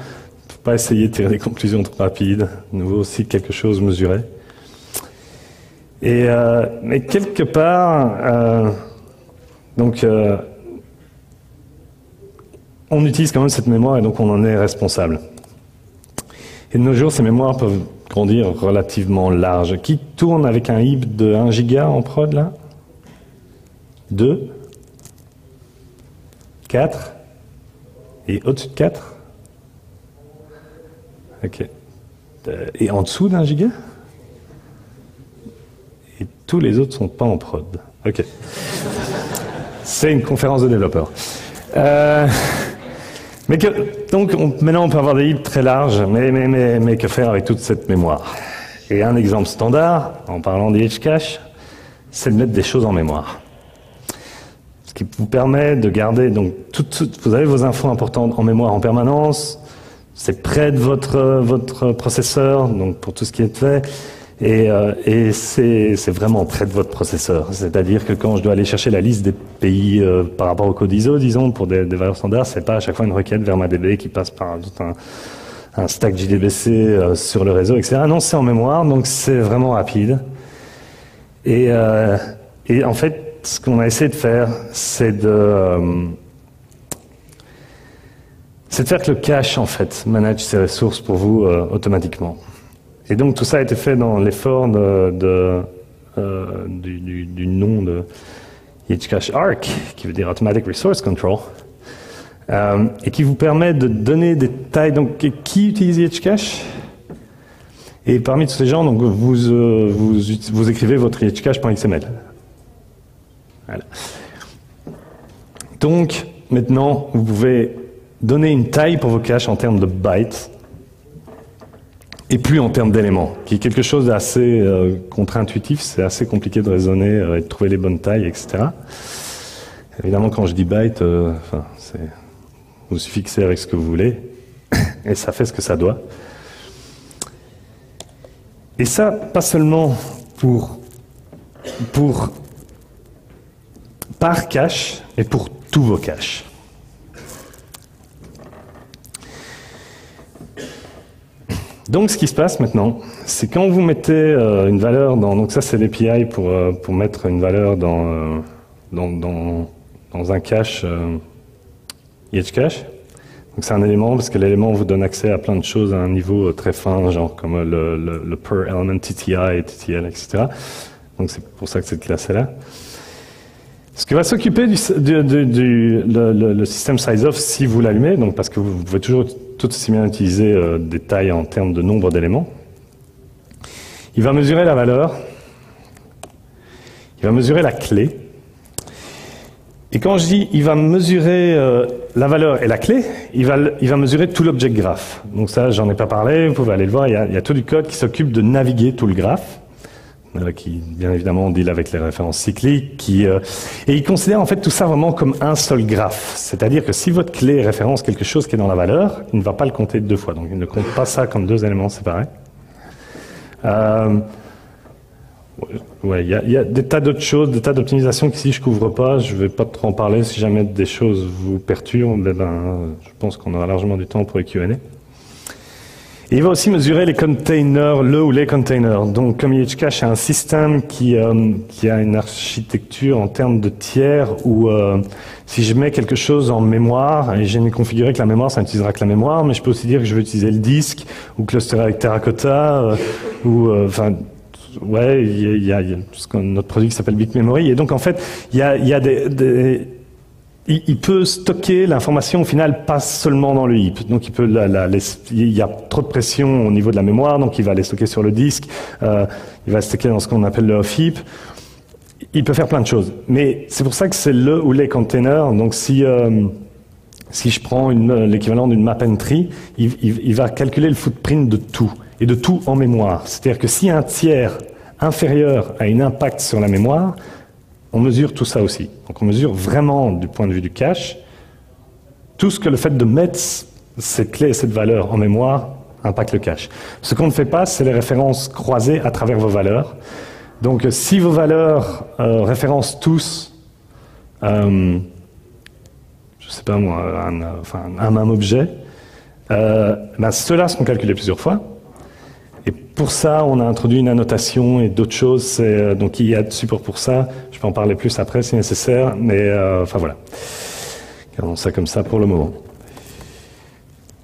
Faut pas essayer de tirer des conclusions trop rapides. De nouveau aussi quelque chose mesuré. Mais quelque part, on utilise quand même cette mémoire et donc on en est responsable. Et de nos jours, ces mémoires peuvent grandir relativement large. Qui tourne avec un heap de 1 giga en prod là? 2? 4? Et au-dessus de 4? Ok. Et en dessous d'1 giga? Et tous les autres sont pas en prod. Ok. C'est une conférence de développeurs. Maintenant, on peut avoir des heaps très larges, mais que faire avec toute cette mémoire? Et un exemple standard, en parlant des edge cache, c'est de mettre des choses en mémoire. Ce qui vous permet de garder, donc, vous avez vos infos importantes en mémoire en permanence, c'est près de votre processeur, donc pour tout ce qui est fait, et c'est vraiment près de votre processeur. C'est-à-dire que quand je dois aller chercher la liste des pays par rapport au code ISO, disons, pour des valeurs standards, c'est pas à chaque fois une requête vers ma DB qui passe par tout un stack JDBC sur le réseau, etc. Non, c'est en mémoire, donc c'est vraiment rapide. Et en fait, ce qu'on a essayé de faire, c'est de faire que le cache, en fait, manage ses ressources pour vous automatiquement. Et donc, tout ça a été fait dans l'effort du nom de EdgeCache Arc, qui veut dire Automatic Resource Control, et qui vous permet de donner des tailles. Donc, qui utilise EdgeCache? Et parmi tous ces gens, donc, vous écrivez votre EdgeCache.xml. Voilà. Donc, maintenant, vous pouvez donner une taille pour vos caches en termes de bytes, et plus en termes d'éléments, qui est quelque chose d'assez contre-intuitif. C'est assez compliqué de raisonner et de trouver les bonnes tailles, etc. Évidemment, quand je dis byte, vous vous fixez avec ce que vous voulez, et ça fait ce que ça doit. Et ça, pas seulement par cache, mais pour tous vos caches. Donc, ce qui se passe maintenant, c'est quand vous mettez une valeur dans... Donc ça, c'est l'API pour mettre une valeur dans un cache EdgeCache. Donc c'est un élément, parce que l'élément vous donne accès à plein de choses à un niveau très fin, genre comme le per element TTI et TTL, etc. Donc c'est pour ça que cette classe est là. Ce qui va s'occuper le système sizeof si vous l'allumez, donc parce que vous pouvez toujours tout aussi bien utiliser des tailles en termes de nombre d'éléments. Il va mesurer la valeur, il va mesurer la clé, et quand je dis il va mesurer la valeur et la clé, il va mesurer tout l'object graph. Donc ça, j'en ai pas parlé, vous pouvez aller le voir, il y a tout du code qui s'occupe de naviguer tout le graphe, qui bien évidemment deal avec les références cycliques, et il considère en fait tout ça vraiment comme un seul graphe. C'est-à-dire que si votre clé référence quelque chose qui est dans la valeur, il ne va pas le compter deux fois, donc il ne compte pas ça comme deux éléments séparés. Ouais, il y a des tas d'autres choses, des tas d'optimisations qu'ici je couvre pas. Je vais pas trop en parler. Si jamais des choses vous perturbent, je pense qu'on aura largement du temps pour les Q&A. Et il va aussi mesurer les containers, le ou les containers. Donc, comme IHCache est un système qui a une architecture en termes de tiers où si je mets quelque chose en mémoire, et j'ai configuré que la mémoire, ça n'utilisera que la mémoire, mais je peux aussi dire que je veux utiliser le disque ou cluster avec Terracotta ouais, il y a notre produit qui s'appelle BitMemory. Et donc, en fait, il peut stocker l'information au final pas seulement dans le heap. Donc il y a trop de pression au niveau de la mémoire, donc il va les stocker sur le disque, il va stocker dans ce qu'on appelle le off-heap. Il peut faire plein de choses. Mais c'est pour ça que c'est le ou les containers. Donc si je prends l'équivalent d'une map entry, il va calculer le footprint de tout, et de tout en mémoire. C'est-à-dire que si un tiers inférieur a un impact sur la mémoire, on mesure tout ça aussi. Donc on mesure vraiment, du point de vue du cache, tout ce que le fait de mettre cette clé et cette valeur en mémoire impacte le cache. Ce qu'on ne fait pas, c'est les références croisées à travers vos valeurs. Donc si vos valeurs référencent tous, je sais pas moi, un même objet, ceux-là seront calculés plusieurs fois. Et pour ça, on a introduit une annotation et d'autres choses. Donc il y a de support pour ça. Je peux en parler plus après si nécessaire, mais voilà. Gardons ça comme ça pour le moment.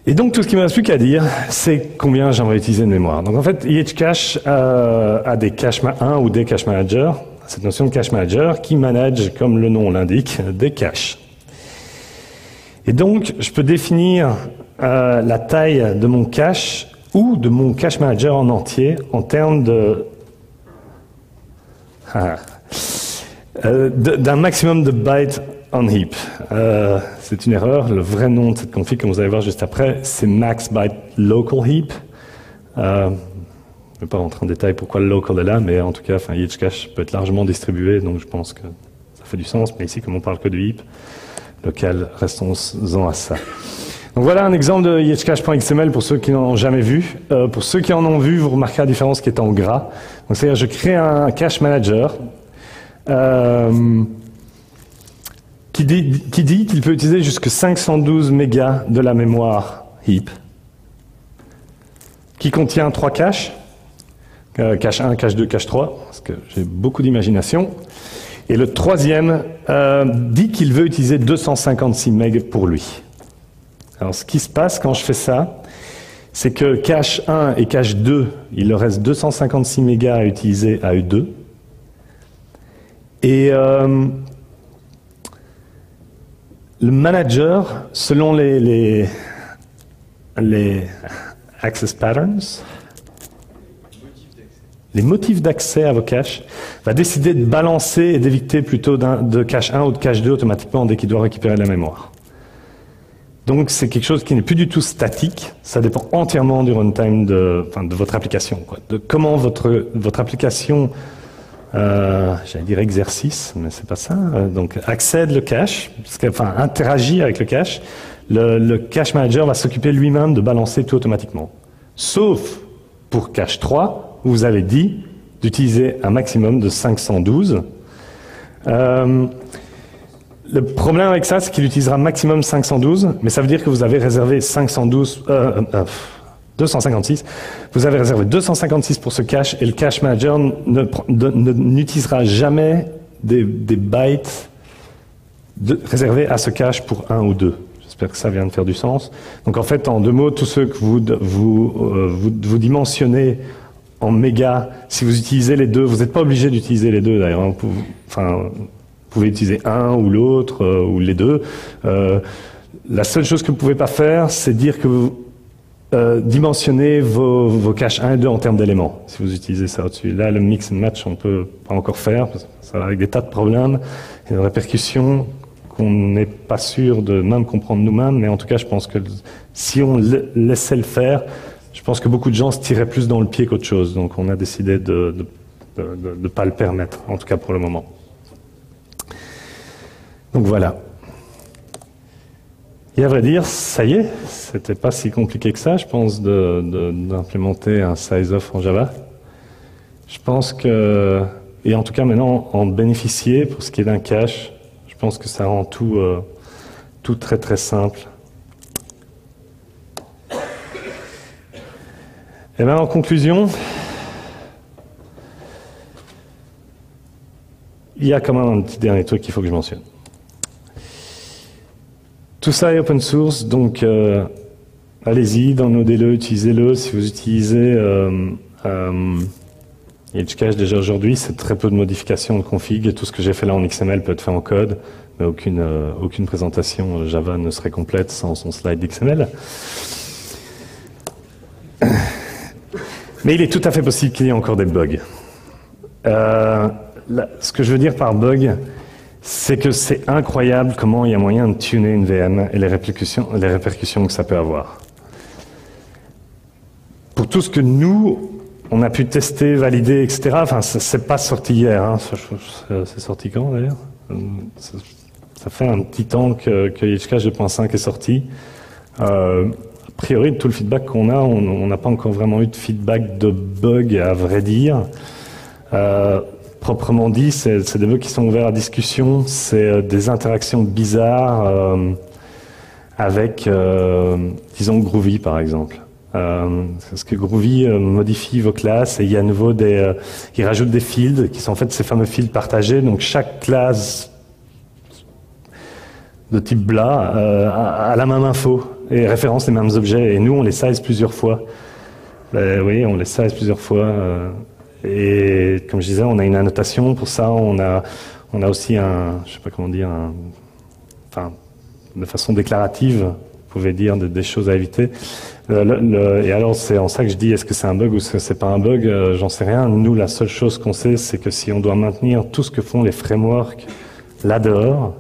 Et donc tout ce qui me reste plus qu'à dire, c'est combien j'aimerais utiliser de mémoire. Donc en fait, IHCache a des cache un ou des cache managers. Cette notion de cache manager qui manage, comme le nom l'indique, des caches. Et donc je peux définir la taille de mon cache ou de mon cache manager en entier en termes d'un maximum de bytes on heap. C'est une erreur. Le vrai nom de cette config, comme vous allez voir juste après, c'est max byte local heap. Je ne vais pas rentrer en détail pourquoi le local est là, mais en tout cas, IHCache peut être largement distribué, donc je pense que ça fait du sens. Mais ici, comme on parle que de heap, local, restons-en à ça. Donc voilà un exemple de IHCache.xml pour ceux qui n'en ont jamais vu. Pour ceux qui en ont vu, vous remarquerez la différence qui est en gras. Donc c'est-à-dire je crée un cache manager qui dit qu'il peut utiliser jusque 512 mégas de la mémoire heap, qui contient 3 caches, cache 1, cache 2, cache 3, parce que j'ai beaucoup d'imagination. Et le troisième dit qu'il veut utiliser 256 MB pour lui. Alors, ce qui se passe quand je fais ça, c'est que cache 1 et cache 2, il leur reste 256 mégas à utiliser à eux deux. Et le manager, selon les access patterns, les motifs d'accès à vos caches, va décider de balancer et d'éviter plutôt de cache 1 ou de cache 2 automatiquement dès qu'il doit récupérer la mémoire. Donc c'est quelque chose qui n'est plus du tout statique, ça dépend entièrement du runtime de votre application, quoi. De comment votre application, j'allais dire exercice, mais c'est pas ça, donc accède le cache, interagit avec le cache, le cache manager va s'occuper lui-même de balancer tout automatiquement. Sauf pour cache 3, où vous avez dit d'utiliser un maximum de 512. Le problème avec ça, c'est qu'il utilisera maximum 512, mais ça veut dire que vous avez réservé 256. Vous avez réservé 256 pour ce cache, et le cache manager n'utilisera jamais des bytes réservés à ce cache pour 1 ou 2. J'espère que ça vient de faire du sens. Donc en fait, en deux mots, tous ceux que vous dimensionnez en mégas, si vous utilisez les deux, vous n'êtes pas obligé d'utiliser les deux d'ailleurs. Vous pouvez utiliser un ou l'autre, ou les deux. La seule chose que vous ne pouvez pas faire, c'est dire que vous dimensionnez vos caches 1 et 2 en termes d'éléments, si vous utilisez ça au-dessus. Là, le mix and match, on ne peut pas encore faire, parce que ça va avec des tas de problèmes et de répercussions qu'on n'est pas sûr de même comprendre nous-mêmes, mais en tout cas, je pense que si on laissait le faire, je pense que beaucoup de gens se tiraient plus dans le pied qu'autre chose. Donc on a décidé de ne pas le permettre, en tout cas pour le moment. Donc voilà. Et à vrai dire, ça y est, c'était pas si compliqué que ça, je pense, d'implémenter un size-off en Java. Je pense que, et en tout cas maintenant, en bénéficier pour ce qui est d'un cache, je pense que ça rend tout, tout très très simple. Et bien en conclusion, il y a quand même un petit dernier truc qu'il faut que je mentionne. Tout ça est open source, donc allez-y, downloadez-le, utilisez-le. Si vous utilisez Hcache déjà aujourd'hui, c'est très peu de modifications de config, et tout ce que j'ai fait là en XML peut être fait en code, mais aucune présentation Java ne serait complète sans son slide XML. Mais il est tout à fait possible qu'il y ait encore des bugs. Ce que je veux dire par bug, c'est que c'est incroyable comment il y a moyen de tuner une VM et les répercussions que ça peut avoir. Pour tout ce que nous, on a pu tester, valider, etc., enfin, c'est pas sorti hier, hein. C'est sorti quand d'ailleurs? Ça fait un petit temps que Hcache 2.5 est sorti. A priori, de tout le feedback qu'on a, on n'a pas encore vraiment eu de feedback de bug, à vrai dire. Proprement dit, c'est des bugs qui sont ouverts à discussion, c'est des interactions bizarres avec, disons, Groovy par exemple. Parce que Groovy modifie vos classes et il y a à nouveau il rajoute des fields qui sont en fait ces fameux fields partagés. Donc chaque classe de type bla a la même info et référence les mêmes objets. Et nous, on les size plusieurs fois. Oui, on les size plusieurs fois. Et comme je disais, on a une annotation pour ça. On a aussi je sais pas comment dire, enfin, de façon déclarative, vous pouvez dire des choses à éviter. Et alors, c'est en ça que je dis, est-ce que c'est un bug ou est-ce que c'est pas un bug? J'en sais rien. Nous, la seule chose qu'on sait, c'est que si on doit maintenir tout ce que font les frameworks là-dehors,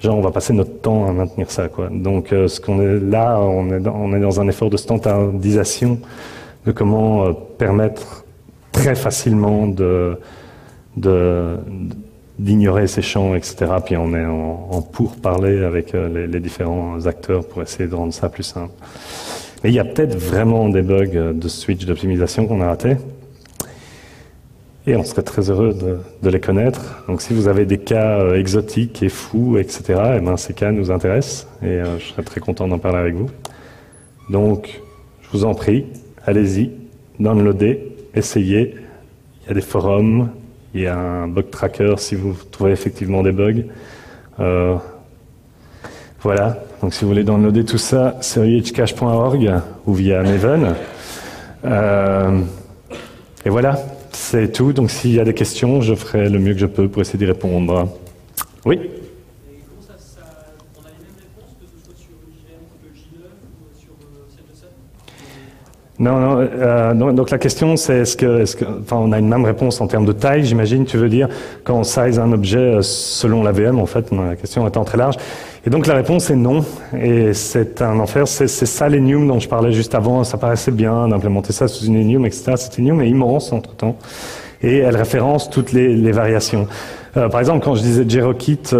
genre, on va passer notre temps à maintenir ça, quoi. Donc, ce qu'on est là, on est dans un effort de standardisation de comment permettre très facilement d'ignorer ces champs, etc. Puis on est en pourparlers avec les différents acteurs pour essayer de rendre ça plus simple. Mais il y a peut-être vraiment des bugs de switch d'optimisation qu'on a ratés. Et on serait très heureux de les connaître. Donc si vous avez des cas exotiques et fous, etc., eh ben, ces cas nous intéressent. Et je serais très content d'en parler avec vous. Donc, je vous en prie, allez-y, downloadez. Essayez, il y a des forums, il y a un bug tracker si vous trouvez effectivement des bugs. Voilà, donc si vous voulez downloader tout ça, sur hcache.org ou via Maven. Et voilà, c'est tout. Donc s'il y a des questions, je ferai le mieux que je peux pour essayer d'y répondre. Oui? On a les mêmes réponses, que ce soit sur J9 ou sur 727? Non, donc la question c'est enfin, on a une même réponse en termes de taille, j'imagine, tu veux dire, quand on size un objet selon la VM, en fait, la question étant très large. Et donc la réponse est non, et c'est un enfer, c'est ça l'Enium dont je parlais juste avant, ça paraissait bien d'implémenter ça sous une Enium, etc. Cette Enium est immense entre-temps, et elle référence toutes les variations. Par exemple, quand je disais JRockit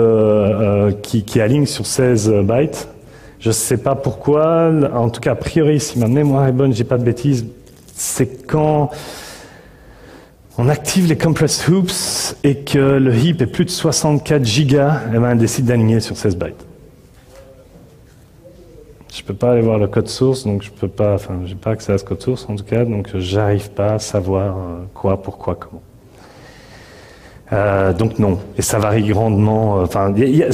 qui aligne sur 16 bytes, je ne sais pas pourquoi, en tout cas a priori, si ma mémoire est bonne, j'ai pas de bêtises, c'est quand on active les compressed hoops et que le heap est plus de 64 gigas, et ben elle décide d'aligner sur 16 bytes. Je peux pas aller voir le code source, donc je peux pas, enfin, j'ai pas accès à ce code source en tout cas, donc j'arrive pas à savoir quoi, pourquoi, comment. Donc non, et ça varie grandement. Enfin,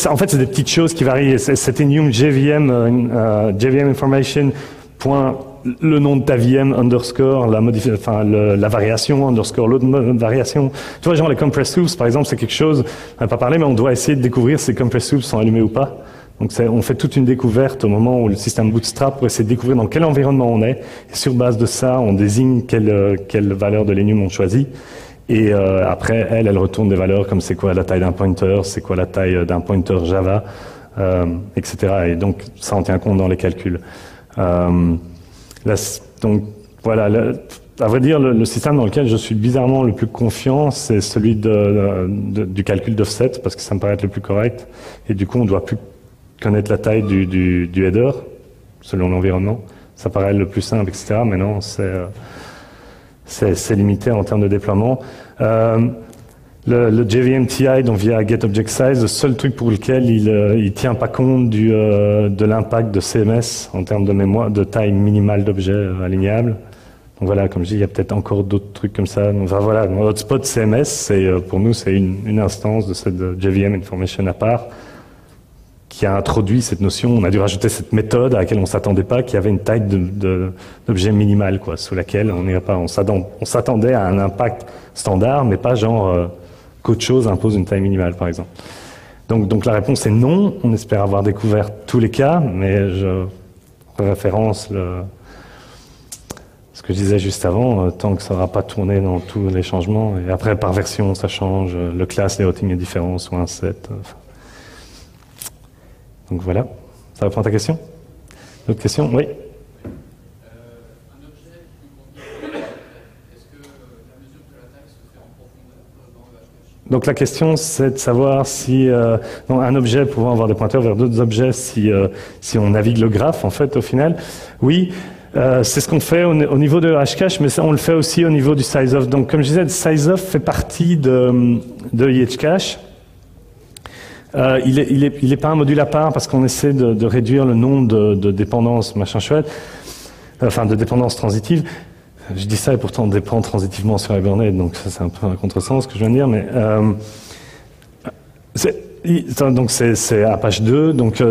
en fait, c'est des petites choses qui varient. C'était Enium JVM, JVM information point le nom de ta VM underscore la variation underscore l'autre variation. Tu vois, genre les compressed hoops, par exemple, c'est quelque chose. On n'a pas parlé, mais on doit essayer de découvrir si les compressed hoops sont allumés ou pas. Donc on fait toute une découverte au moment où le système bootstrap pour essayer de découvrir dans quel environnement on est. Et sur base de ça, on désigne quelle valeur de l'Enium on choisit. Et après, elle retourne des valeurs comme c'est quoi la taille d'un pointer, c'est quoi la taille d'un pointer Java, etc. Et donc, ça en tient compte dans les calculs. Donc, voilà, à vrai dire, le système dans lequel je suis bizarrement le plus confiant, c'est celui du calcul d'offset, parce que ça me paraît être le plus correct. Et du coup, on ne doit plus connaître la taille du header, selon l'environnement. Ça paraît le plus simple, etc. Mais non, c'est limité en termes de déploiement. Le JVM TI, donc via getObjectSize, le seul truc pour lequel il tient pas compte de l'impact de CMS en termes de mémoire, de taille minimale d'objets alignables. Donc voilà, comme je dis, il y a peut-être encore d'autres trucs comme ça. Donc, enfin, voilà, hotspot CMS, pour nous, c'est une instance de cette JVM Information à part qui a introduit cette notion. On a dû rajouter cette méthode à laquelle on s'attendait pas, qui avait une taille d'objet minimale, quoi, sous laquelle on s'attendait à un impact standard, mais pas genre qu'autre chose impose une taille minimale, par exemple. Donc la réponse est non. On espère avoir découvert tous les cas, mais je référence ce que je disais juste avant, tant que ça n'aura pas tourné dans tous les changements. Et après, par version, ça change. Le class, les routing est différent, soit un set. Donc voilà. Ça répond à ta question? D'autres questions? Oui. Un objet qui contient, est-ce que la mesure de la taille se fait en profondeur dans le HTML? Donc la question, c'est de savoir si un objet pouvant avoir des pointeurs vers d'autres objets, si on navigue le graphe, en fait, au final. Oui. C'est ce qu'on fait au niveau de Hashcash, mais ça, on le fait aussi au niveau du sizeof. Donc, comme je disais, le sizeof fait partie de Hcache. Il est pas un module à part parce qu'on essaie de réduire le nombre de dépendances, machin chouette, enfin de dépendances transitives. Je dis ça et pourtant on dépend transitivement sur Hibernate, donc ça c'est un peu un contresens ce que je viens de dire, mais donc c'est Apache 2, donc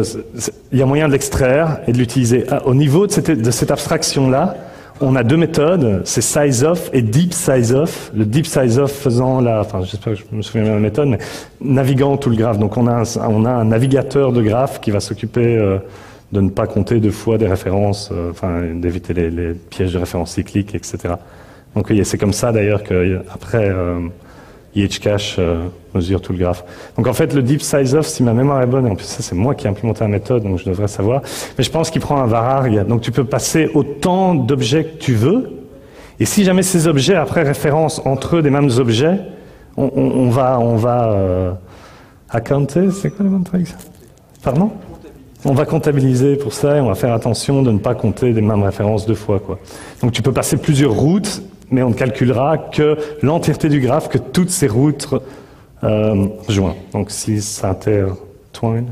il y a moyen de l'extraire et de l'utiliser. Au niveau de cette abstraction-là, on a deux méthodes, c'est sizeof et deep sizeof. Le deep sizeof faisant j'espère que je me souviens bien de la méthode, mais naviguant tout le graphe. Donc on a un navigateur de graphe qui va s'occuper de ne pas compter deux fois des références, d'éviter les pièges de références cycliques, etc. Donc c'est comme ça d'ailleurs qu'après Hcache mesure tout le graphe. Donc en fait, le deep sizeof, si ma mémoire est bonne, et en plus ça c'est moi qui ai implémenté la méthode, donc je devrais savoir, mais je pense qu'il prend un var arg, donc tu peux passer autant d'objets que tu veux, et si jamais ces objets après référencent entre eux des mêmes objets, on va accounter, c'est quoi le bon truc? Pardon? On va comptabiliser pour ça et on va faire attention de ne pas compter des mêmes références deux fois, quoi. Donc tu peux passer plusieurs routes, mais on ne calculera que l'entièreté du graphe, que toutes ces routes jointent. Donc si ça intertwine,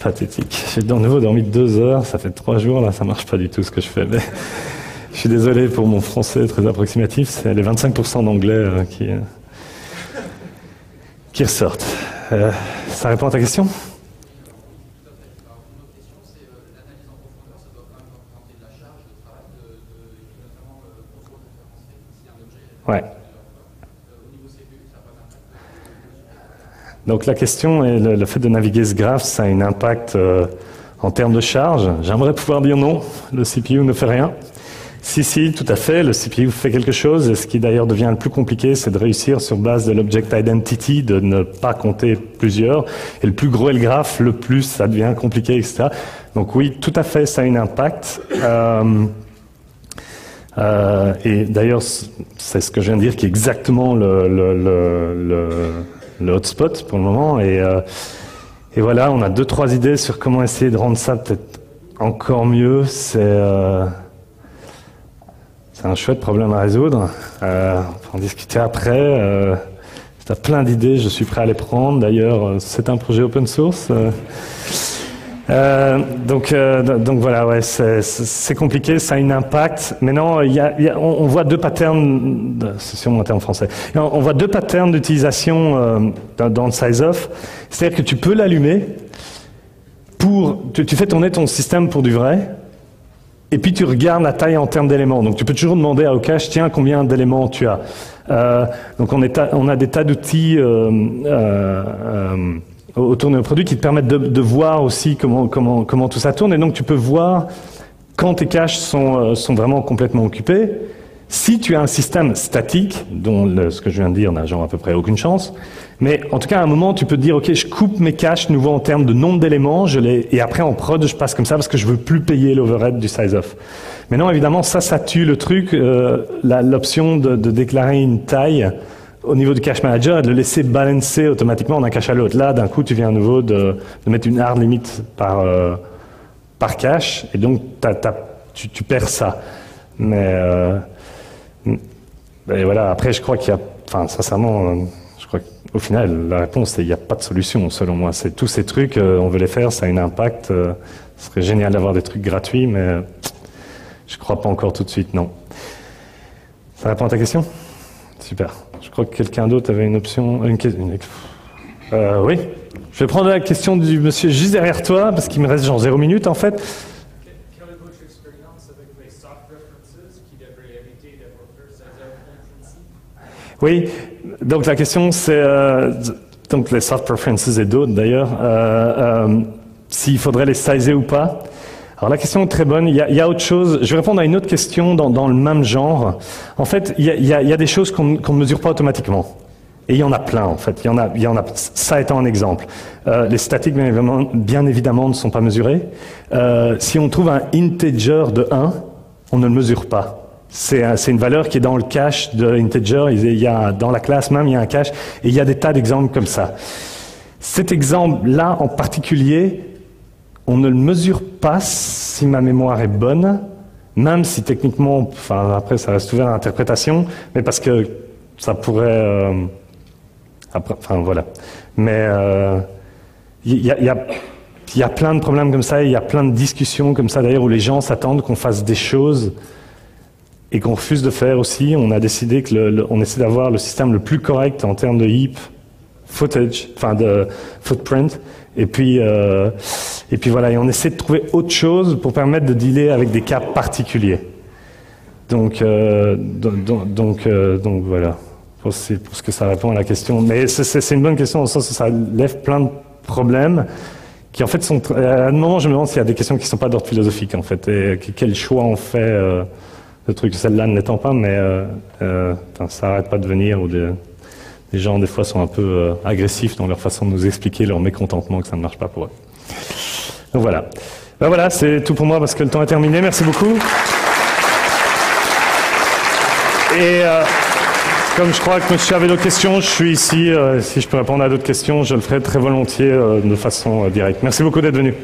pathétique. J'ai de nouveau dormi 2 heures, ça fait 3 jours, là ça marche pas du tout ce que je fais. Mais je suis désolé pour mon français très approximatif, c'est les 25% d'anglais qui ressortent. Ça répond à ta question? Ouais. Donc la question est le fait de naviguer ce graphe, ça a un impact en termes de charge. J'aimerais pouvoir dire non, le CPU ne fait rien. Si, tout à fait, le CPU fait quelque chose. Et ce qui d'ailleurs devient le plus compliqué, c'est de réussir sur base de l'object identity, de ne pas compter plusieurs. Et le plus gros est le graphe, le plus ça devient compliqué, etc. Donc oui, tout à fait, ça a un impact. Et d'ailleurs, c'est ce que je viens de dire qui est exactement le hotspot pour le moment. Et voilà, on a 2-3 idées sur comment essayer de rendre ça peut-être encore mieux. C'est un chouette problème à résoudre. On va en discuter après. Tu as plein d'idées, je suis prêt à les prendre. D'ailleurs, c'est un projet open source. Donc voilà, ouais, c'est compliqué, ça a un impact. Maintenant, on voit deux patterns, c'est sûrement un terme français. On voit deux patterns d'utilisation dans le sizeof. C'est-à-dire que tu peux l'allumer tu fais tourner ton système pour du vrai, et puis tu regardes la taille en termes d'éléments. Donc tu peux toujours demander à Hcache, tiens, combien d'éléments tu as. Donc on a des tas d'outils autour de nos produits qui te permettent de voir aussi comment tout ça tourne. Et donc tu peux voir quand tes caches sont vraiment complètement occupées. Si tu as un système statique, dont ce que je viens de dire n'a genre à peu près aucune chance, mais en tout cas à un moment tu peux te dire ok, je coupe mes caches nouveau en termes de nombre d'éléments, et après en prod je passe comme ça parce que je veux plus payer l'overhead du sizeof. Mais non, évidemment ça tue le truc, l'option de déclarer une taille au niveau du cache manager et de le laisser balancer automatiquement d'un cache à l'autre. Là, d'un coup, tu viens à nouveau de mettre une hard limit par cache, et donc tu perds ça. Mais Et voilà, après, je crois qu'il y a, enfin, sincèrement, je crois qu'au final, la réponse, c'est il n'y a pas de solution, selon moi. C'est tous ces trucs, on veut les faire, ça a un impact. Ce serait génial d'avoir des trucs gratuits, mais je crois pas encore tout de suite, non. Ça répond à ta question? Super. Je crois que quelqu'un d'autre avait une option. Oui. Je vais prendre la question du monsieur juste derrière toi, parce qu'il me reste genre 0 minute en fait. Quelle est votre expérience avec les soft references qui devraient éviter de refaire ces heures en principe? Oui, donc la question c'est, donc les soft preferences et d'autres d'ailleurs, s'il faudrait les sizer ou pas. Alors la question est très bonne, il y a autre chose, je vais répondre à une autre question dans le même genre. En fait, il y a des choses qu'on ne mesure pas automatiquement. Et il y en a plein en fait, il y en a ça étant un exemple. Les statiques bien évidemment ne sont pas mesurées. Si on trouve un integer de 1, on ne le mesure pas. C'est une valeur qui est dans le cache de integer, il y a, dans la classe même il y a un cache, et il y a des tas d'exemples comme ça. Cet exemple-là en particulier, on ne le mesure pas si ma mémoire est bonne, même si techniquement, enfin après ça reste ouvert à l'interprétation, mais parce que ça pourrait... après, enfin voilà. Mais il y a plein de problèmes comme ça, il y a plein de discussions comme ça d'ailleurs où les gens s'attendent qu'on fasse des choses et qu'on refuse de faire aussi. On a décidé que on essaie d'avoir le système le plus correct en termes de heap, footage, enfin de footprint, et puis voilà, et on essaie de trouver autre chose pour permettre de dealer avec des cas particuliers. Donc voilà, pour ce que ça répond à la question. Mais c'est une bonne question dans le sens où ça lève plein de problèmes qui en fait sont... À un moment, je me demande s'il y a des questions qui ne sont pas d'ordre philosophique en fait, et quel choix on fait, le truc, celle-là ne l'étant pas, mais ça n'arrête pas de venir, ou les gens des fois sont un peu agressifs dans leur façon de nous expliquer leur mécontentement que ça ne marche pas pour eux. Donc voilà. Ben voilà, c'est tout pour moi parce que le temps est terminé. Merci beaucoup. Et comme je crois que monsieur avait d'autres questions, je suis ici. Si je peux répondre à d'autres questions, je le ferai très volontiers de façon directe. Merci beaucoup d'être venu.